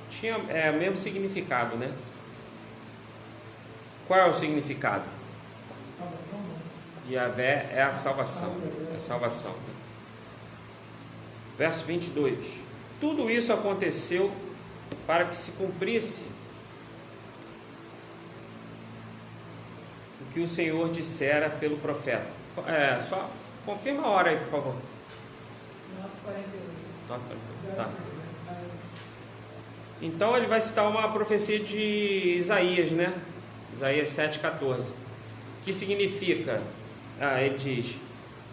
tinha o mesmo significado, né? Qual é o significado? Salvação, né? Yahvé é a salvação. É a salvação, né? Verso 22. Tudo isso aconteceu para que se cumprisse o que o Senhor dissera pelo profeta. Só confirma a hora aí, por favor. 9:41. Tá. Então ele vai citar uma profecia de Isaías, né? Isaías 7,14. Que significa? Ele diz,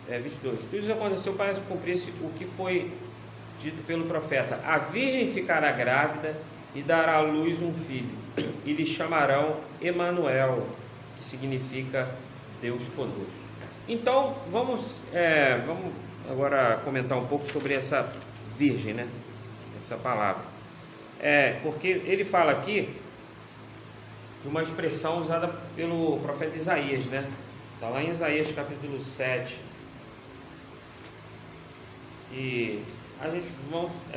22. Tudo isso aconteceu para que cumprisse o que foi dito pelo profeta. A virgem ficará grávida e dará à luz um filho, e lhe chamarão Emanuel, que significa Deus conosco. Então vamos agora comentar um pouco sobre essa virgem, né? Essa palavra. Porque ele fala aqui de uma expressão usada pelo profeta Isaías, né? Está lá em Isaías capítulo 7. E a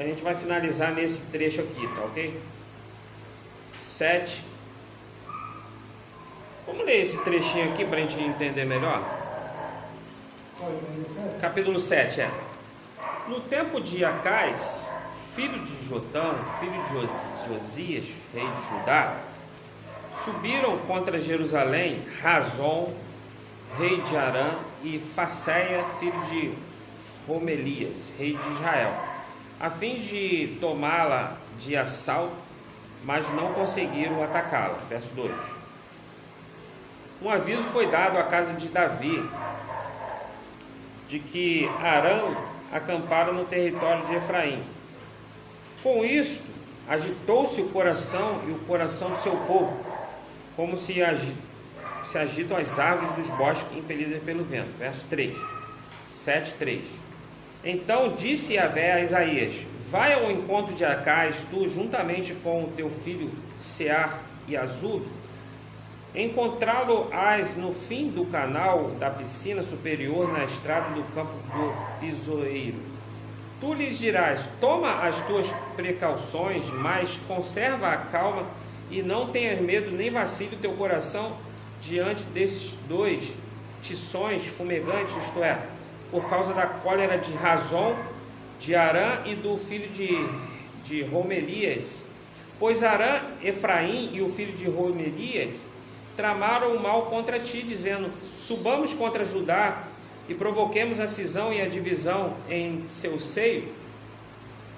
gente vai finalizar nesse trecho aqui, tá ok? 7. Vamos ler esse trechinho aqui para a gente entender melhor? Capítulo 7, No tempo de Acais, filho de Jotão, filho de Josias, rei de Judá, subiram contra Jerusalém Razom, rei de Arã, e Faceia, filho de Romelias, rei de Israel, a fim de tomá-la de assalto, mas não conseguiram atacá-la. Verso 2. Um aviso foi dado à casa de Davi de que Arã acampara no território de Efraim. Com isto, agitou-se o coração e o coração do seu povo, como se agitam as árvores dos bosques impelidas pelo vento. Verso 3. 7:3. Então disse Yahvé a Isaías: vai ao encontro de Acais, tu juntamente com o teu filho Sear e Azul, Encontrá-lo-ás no fim do canal da piscina superior, na estrada do campo do pisoeiro. Tu lhes dirás: toma as tuas precauções, mas conserva a calma e não tenhas medo, nem vacile o teu coração diante desses dois tições fumegantes, isto é, por causa da cólera de Razon, de Arã e do filho de Romelias. Pois Arã, Efraim e o filho de Romelias tramaram o mal contra ti, dizendo: subamos contra Judá e provoquemos a cisão e a divisão em seu seio,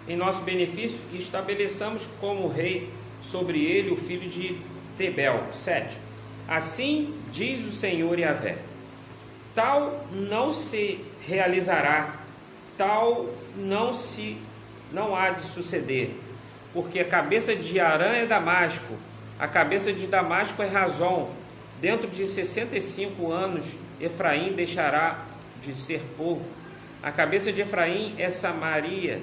em nosso benefício, e estabeleçamos como rei sobre ele o filho de Tebel. 7. Assim diz o Senhor Yahvé: tal não se realizará, tal não há de suceder, porque a cabeça de Arã é Damasco, a cabeça de Damasco é Razon. Dentro de 65 anos Efraim deixará de ser povo. A cabeça de Efraim é Samaria,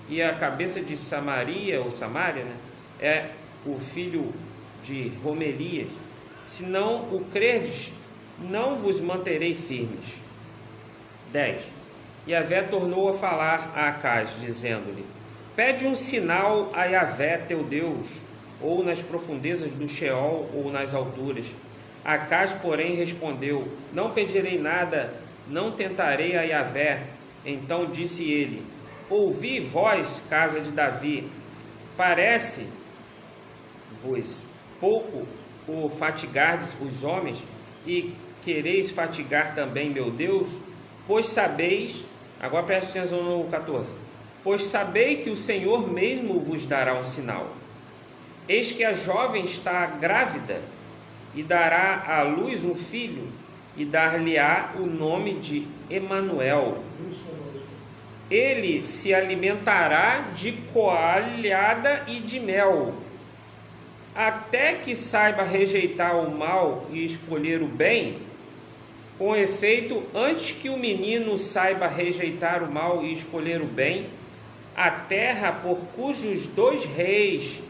e a cabeça de Samaria, ou Samária, né, é o filho de Romelias. Se não o crerdes, não vos manterei firmes. 10. Yahvé tornou a falar a Acaz, dizendo-lhe: pede um sinal a Yahvé teu Deus, ou nas profundezas do Sheol, ou nas alturas. Acaz, porém, respondeu: não pedirei nada, não tentarei a Yahvé. Então disse ele: ouvi, vós, casa de Davi, parece-vos pouco o fatigardes os homens, e quereis fatigar também meu Deus? Pois sabeis, agora preste atenção no 14, pois sabei que o Senhor mesmo vos dará um sinal. Eis que a jovem está grávida, e dará à luz um filho, e dar-lhe-á o nome de Emanuel. Ele se alimentará de coalhada e de mel, até que saiba rejeitar o mal e escolher o bem. Com efeito, antes que o menino saiba rejeitar o mal e escolher o bem, a terra por cujos 2 reis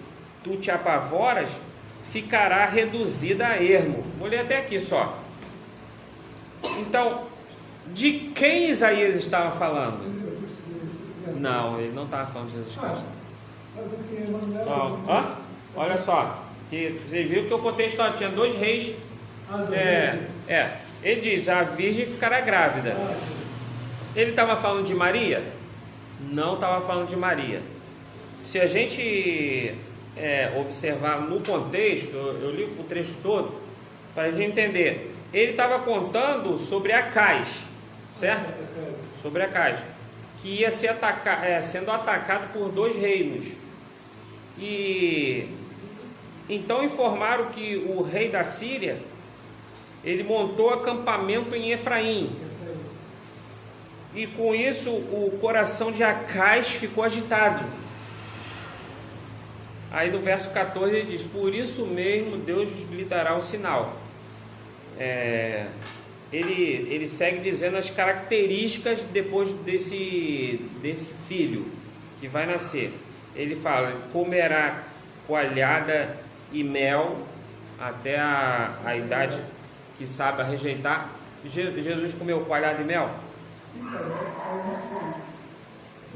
tu te apavoras ficará reduzida a ermo. Vou ler até aqui só. Então, de quem Isaías estava falando? Não, ele não estava falando de Jesus Cristo. Olha só, que vocês viram que o contexto tinha 2 reis. Ele diz: a virgem ficará grávida. Ele estava falando de Maria? Não estava falando de Maria. Se a gente observar no contexto, eu li o trecho todo para a gente entender. Ele estava contando sobre Acaz, certo? Sobre Acaz, que ia ser sendo atacado por 2 reinos. E então informaram que o rei da Síria, ele montou acampamento em Efraim. E com isso o coração de Acaz ficou agitado. Aí no verso 14 ele diz: por isso mesmo Deus lhe dará um sinal. Ele segue dizendo as características depois desse filho que vai nascer. Ele fala: comerá coalhada e mel até a idade que sabe rejeitar. Jesus comeu coalhada e mel?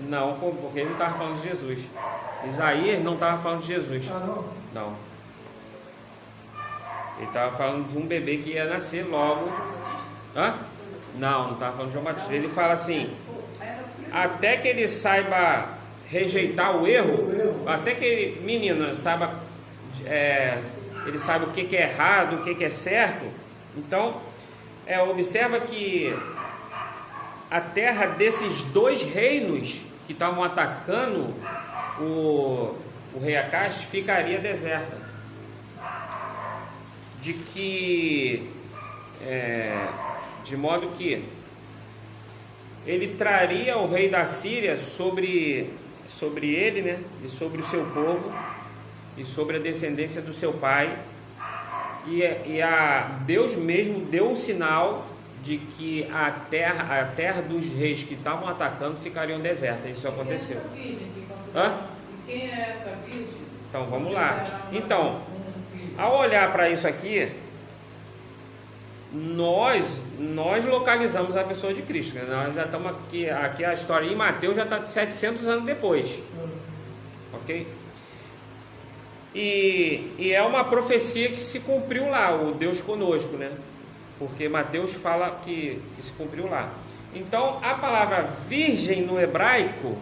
Não, porque ele não estava falando de Jesus. Isaías não estava falando de Jesus. Não. Ele estava falando de um bebê que ia nascer logo. Não estava falando de João Batista. Ele fala assim: até que ele saiba rejeitar o erro, até que ele, menino, saiba, ele saiba o que é errado, o que é certo. Então, observa que a terra desses 2 reinos que estavam atacando o rei Acaz ficaria deserta. De modo que ele traria o rei da Síria sobre ele, né, e sobre o seu povo, e sobre a descendência do seu pai. E Deus mesmo deu um sinal de que a terra dos reis que estavam atacando ficariam deserta. Isso aconteceu. E quem é essa virgem? Então vamos lá. Então, ao olhar para isso aqui, nós localizamos a pessoa de Cristo. Nós já estamos aqui a história em Mateus já está de 700 anos depois. Ok? E é uma profecia que se cumpriu lá, o Deus conosco, né? Porque Mateus fala que se cumpriu lá. Então, a palavra virgem no hebraico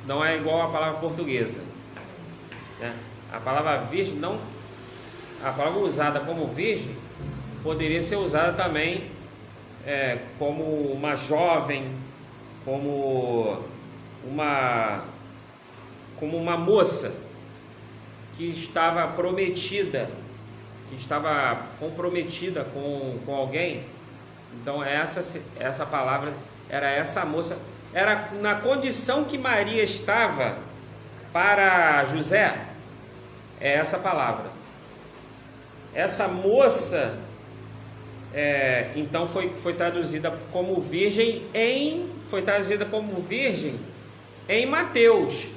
não é igual à palavra portuguesa, né? A palavra virgem não... A palavra usada como virgem poderia ser usada também como uma jovem, como uma moça que estava prometida, que estava comprometida com alguém. Então essa palavra era essa moça, era na condição que Maria estava para José, é essa palavra. Essa moça, então foi traduzida como virgem em Mateus.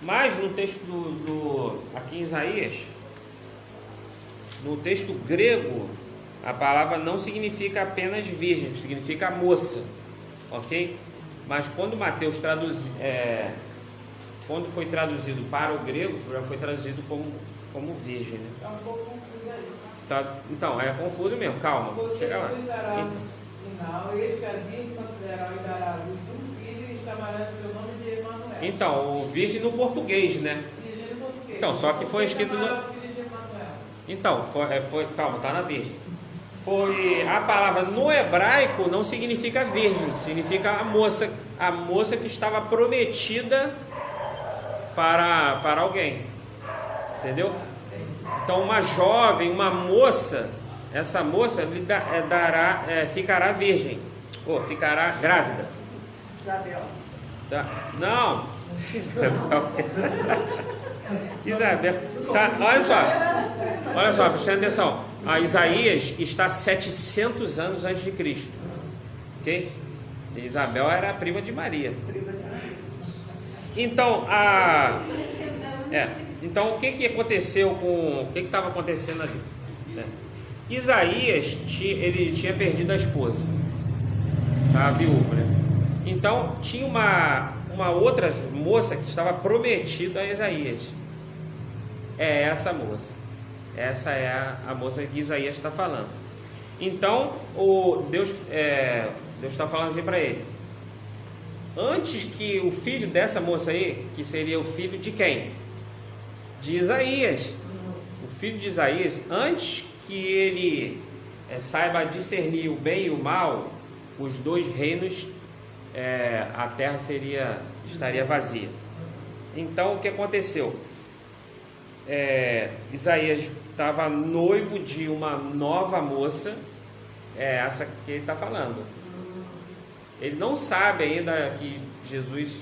Mas no texto aqui em Isaías, no texto grego, a palavra não significa apenas virgem, significa moça, ok? Mas quando Mateus quando foi traduzido para o grego, já foi traduzido como virgem, né? Está um pouco confuso aí. Então, é confuso mesmo, calma, chega lá. Dará no final, eis que a virgem considerará e dará a luz de um filho e chamará o seu nome de Emanuel. Então, o virgem no português, né? Virgem no português. Então, só que foi escrito no... Filho de Emanuel. Então, calma, está na virgem. A palavra no hebraico não significa virgem, significa a moça que estava prometida para alguém, entendeu? Então uma jovem, uma moça, essa moça ficará virgem, ou ficará grávida. Isabel. Não, Isabel. Tá, olha só, prestando atenção. A Isaías está 700 anos antes de Cristo, ok? E Isabel era a prima de Maria. Então, então o que aconteceu o que estava acontecendo ali? Né? Isaías ele tinha perdido a esposa, a viúva, né? Então tinha uma outra moça que estava prometida a Isaías. É essa moça. Essa é a moça que Isaías está falando. Então Deus está falando assim para ele: antes que o filho dessa moça aí, que seria o filho de quem? De Isaías. O filho de Isaías, antes que ele saiba discernir o bem e o mal, os dois reinos, a terra estaria vazia. Então o que aconteceu? Isaías estava noivo de uma nova moça, essa que ele está falando. Ele não sabe ainda que Jesus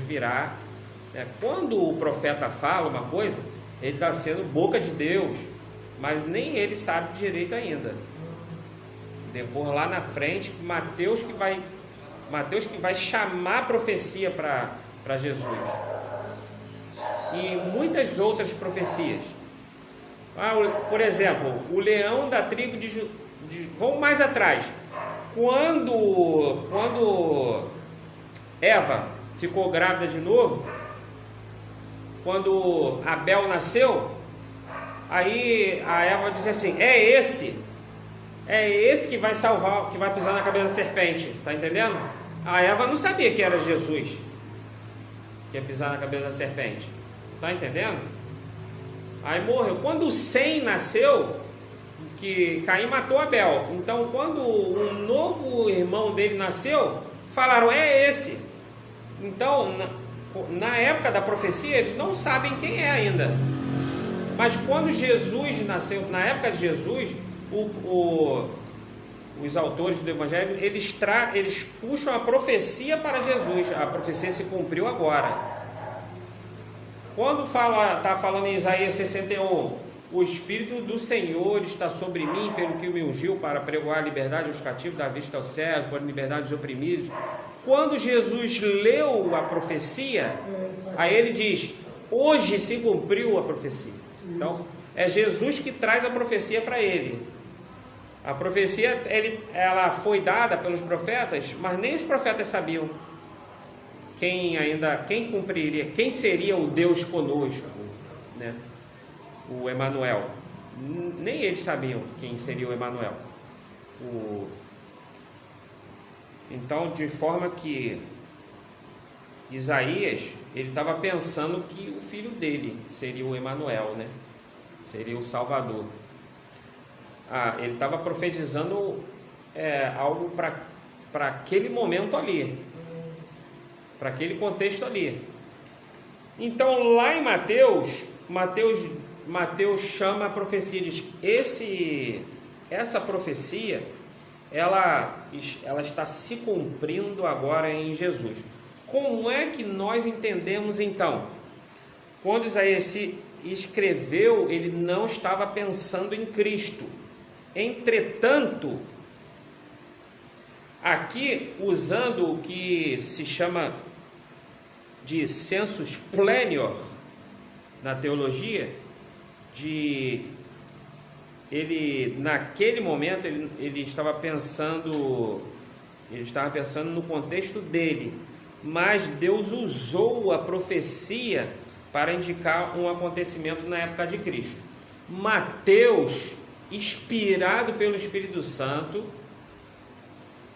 virá. Quando o profeta fala uma coisa, ele está sendo boca de Deus, mas nem ele sabe direito ainda. Depois lá na frente, Mateus que vai chamar a profecia para Jesus. E muitas outras profecias. Por exemplo, o leão da tribo de vamos mais atrás. Quando Eva ficou grávida de novo, quando Abel nasceu, aí a Eva disse assim: é esse que vai salvar, que vai pisar na cabeça da serpente, tá entendendo? A Eva não sabia que era Jesus que ia pisar na cabeça da serpente, tá entendendo? Aí morreu. Quando Sem nasceu, que Caim matou Abel, então quando um novo irmão dele nasceu, falaram: é esse. Então na época da profecia eles não sabem quem é ainda, mas quando Jesus nasceu, na época de Jesus, os autores do Evangelho eles puxam a profecia para Jesus. A profecia se cumpriu agora. Quando está falando em Isaías 61, o Espírito do Senhor está sobre mim, pelo que me ungiu para pregoar a liberdade aos cativos, dar vista aos cegos, pôr liberdade aos oprimidos. Quando Jesus leu a profecia, aí ele diz: hoje se cumpriu a profecia. Então, É Jesus que traz a profecia para ele. A profecia, ela foi dada pelos profetas, mas nem os profetas sabiam quem cumpriria, quem seria o Deus conosco, né? O Emanuel. Nem eles sabiam quem seria o Emanuel. Então, de forma que Isaías, ele estava pensando que o filho dele seria o Emanuel, né? Seria o Salvador. Ele estava profetizando algo para aquele momento ali, para aquele contexto ali. Então, lá em Mateus chama a profecia, diz: essa profecia, ela está se cumprindo agora em Jesus. Como é que nós entendemos então? Quando Isaías se escreveu, ele não estava pensando em Cristo. Entretanto, aqui usando o que se chama de sensus plenior na teologia, naquele momento ele estava pensando no contexto dele, mas Deus usou a profecia para indicar um acontecimento na época de Cristo. Mateus, inspirado pelo Espírito Santo,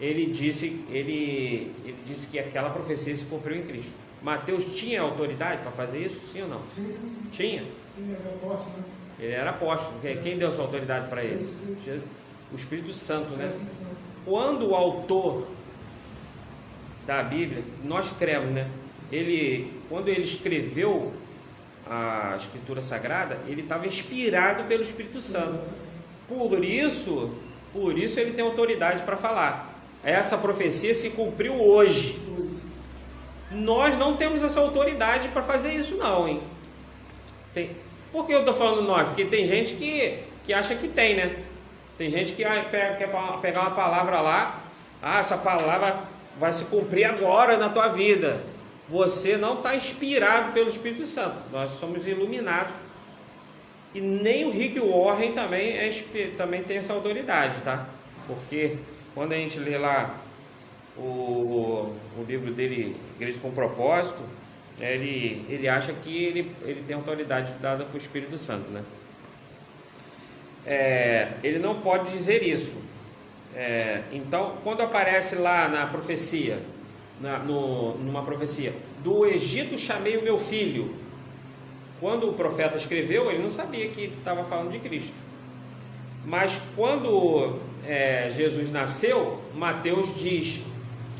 ele disse que aquela profecia se cumpriu em Cristo. Mateus tinha autoridade para fazer isso? Sim ou não? Sim. Tinha? Sim, era apóstolo, né? Ele era apóstolo. Quem deu essa autoridade para ele? O Espírito Santo, né? Quando o autor da Bíblia, nós cremos, né? Quando ele escreveu a Escritura Sagrada, ele estava inspirado pelo Espírito Santo. Por isso ele tem autoridade para falar. Essa profecia se cumpriu hoje. Nós não temos essa autoridade para fazer isso não, hein? Por que eu estou falando nós? Porque tem gente que acha que tem, né? Tem gente que quer pegar uma palavra lá, essa palavra vai se cumprir agora na tua vida. Você não está inspirado pelo Espírito Santo. Nós somos iluminados. E nem o Rick Warren também tem essa autoridade, tá? Porque quando a gente lê lá o livro dele, Igreja com Propósito, ele acha que ele tem autoridade dada para o Espírito Santo, né? Ele não pode dizer isso. Então, quando aparece lá na profecia, numa profecia, do Egito chamei o meu filho, quando o profeta escreveu, ele não sabia que estava falando de Cristo. Mas quando Jesus nasceu, Mateus diz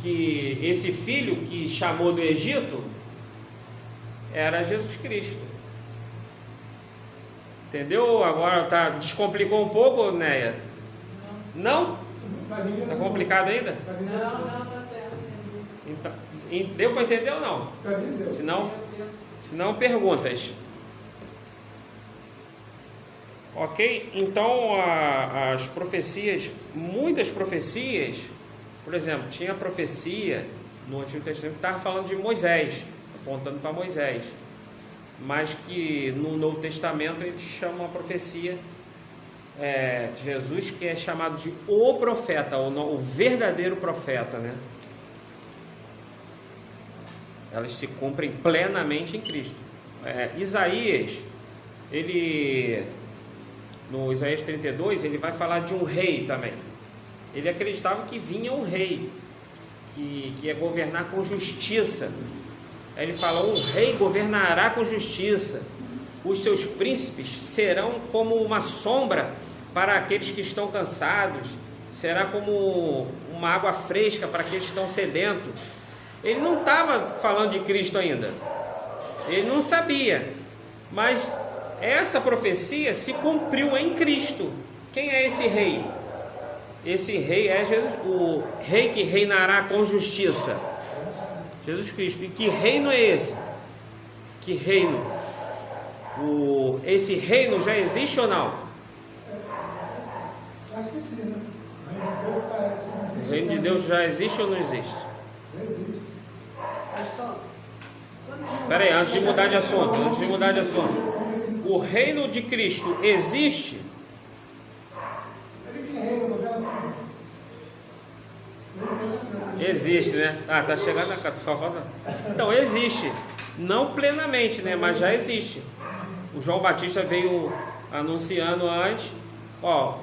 que esse filho que chamou do Egito era Jesus Cristo. Entendeu? Agora descomplicou um pouco, Néia? Não? Está complicado ainda? Não, está certo. Então, deu para entender ou não? Se não, perguntas. Ok? Então, as profecias, muitas profecias, por exemplo, tinha profecia no Antigo Testamento que estava falando de Moisés, apontando para Moisés, mas que no Novo Testamento eles chamam a profecia de Jesus, que é chamado de o profeta, o verdadeiro profeta, né? Elas se cumprem plenamente em Cristo. Isaías, no Isaías 32, ele vai falar de um rei também. Ele acreditava que vinha um rei, que ia governar com justiça. Aí ele fala: um rei governará com justiça, os seus príncipes serão como uma sombra para aqueles que estão cansados, será como uma água fresca para aqueles que estão sedentos. Ele não estava falando de Cristo ainda, ele não sabia, mas essa profecia se cumpriu em Cristo. Quem é esse rei? Esse rei é Jesus, o rei que reinará com justiça, Jesus Cristo. E que reino é esse? Que reino? Esse reino já existe ou não? Acho que sim, né? O reino de Deus já existe ou não existe? Já existe. Pastor, Espera aí, antes de mudar de assunto, definição. O reino de Cristo existe? Ele que reina no velho mundo. Existe, né? Ah, tá chegando na só falta. Então, existe. Não plenamente, né? Mas já existe. O João Batista veio anunciando antes, ó,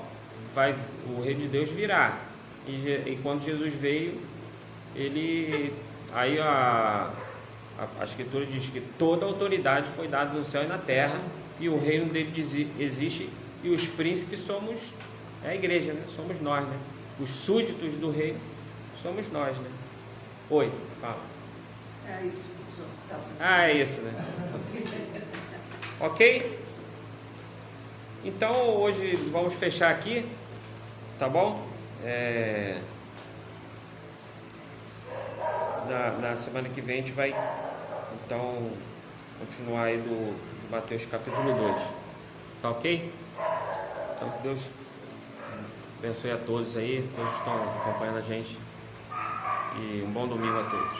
o Rei de Deus virá. E quando Jesus veio, aí a Escritura diz que toda a autoridade foi dada no céu e na terra, e o reino dele existe, e os príncipes somos a igreja, né? Somos nós, né? Os súditos do reino somos nós, né? Oi, fala. É isso, professor. Tá. Ah, é isso, né? Ok? Então hoje vamos fechar aqui, tá bom? Na semana que vem a gente vai então continuar aí de Mateus capítulo 2, tá ok? Então que Deus abençoe a todos aí, todos que estão acompanhando a gente, e um bom domingo a todos.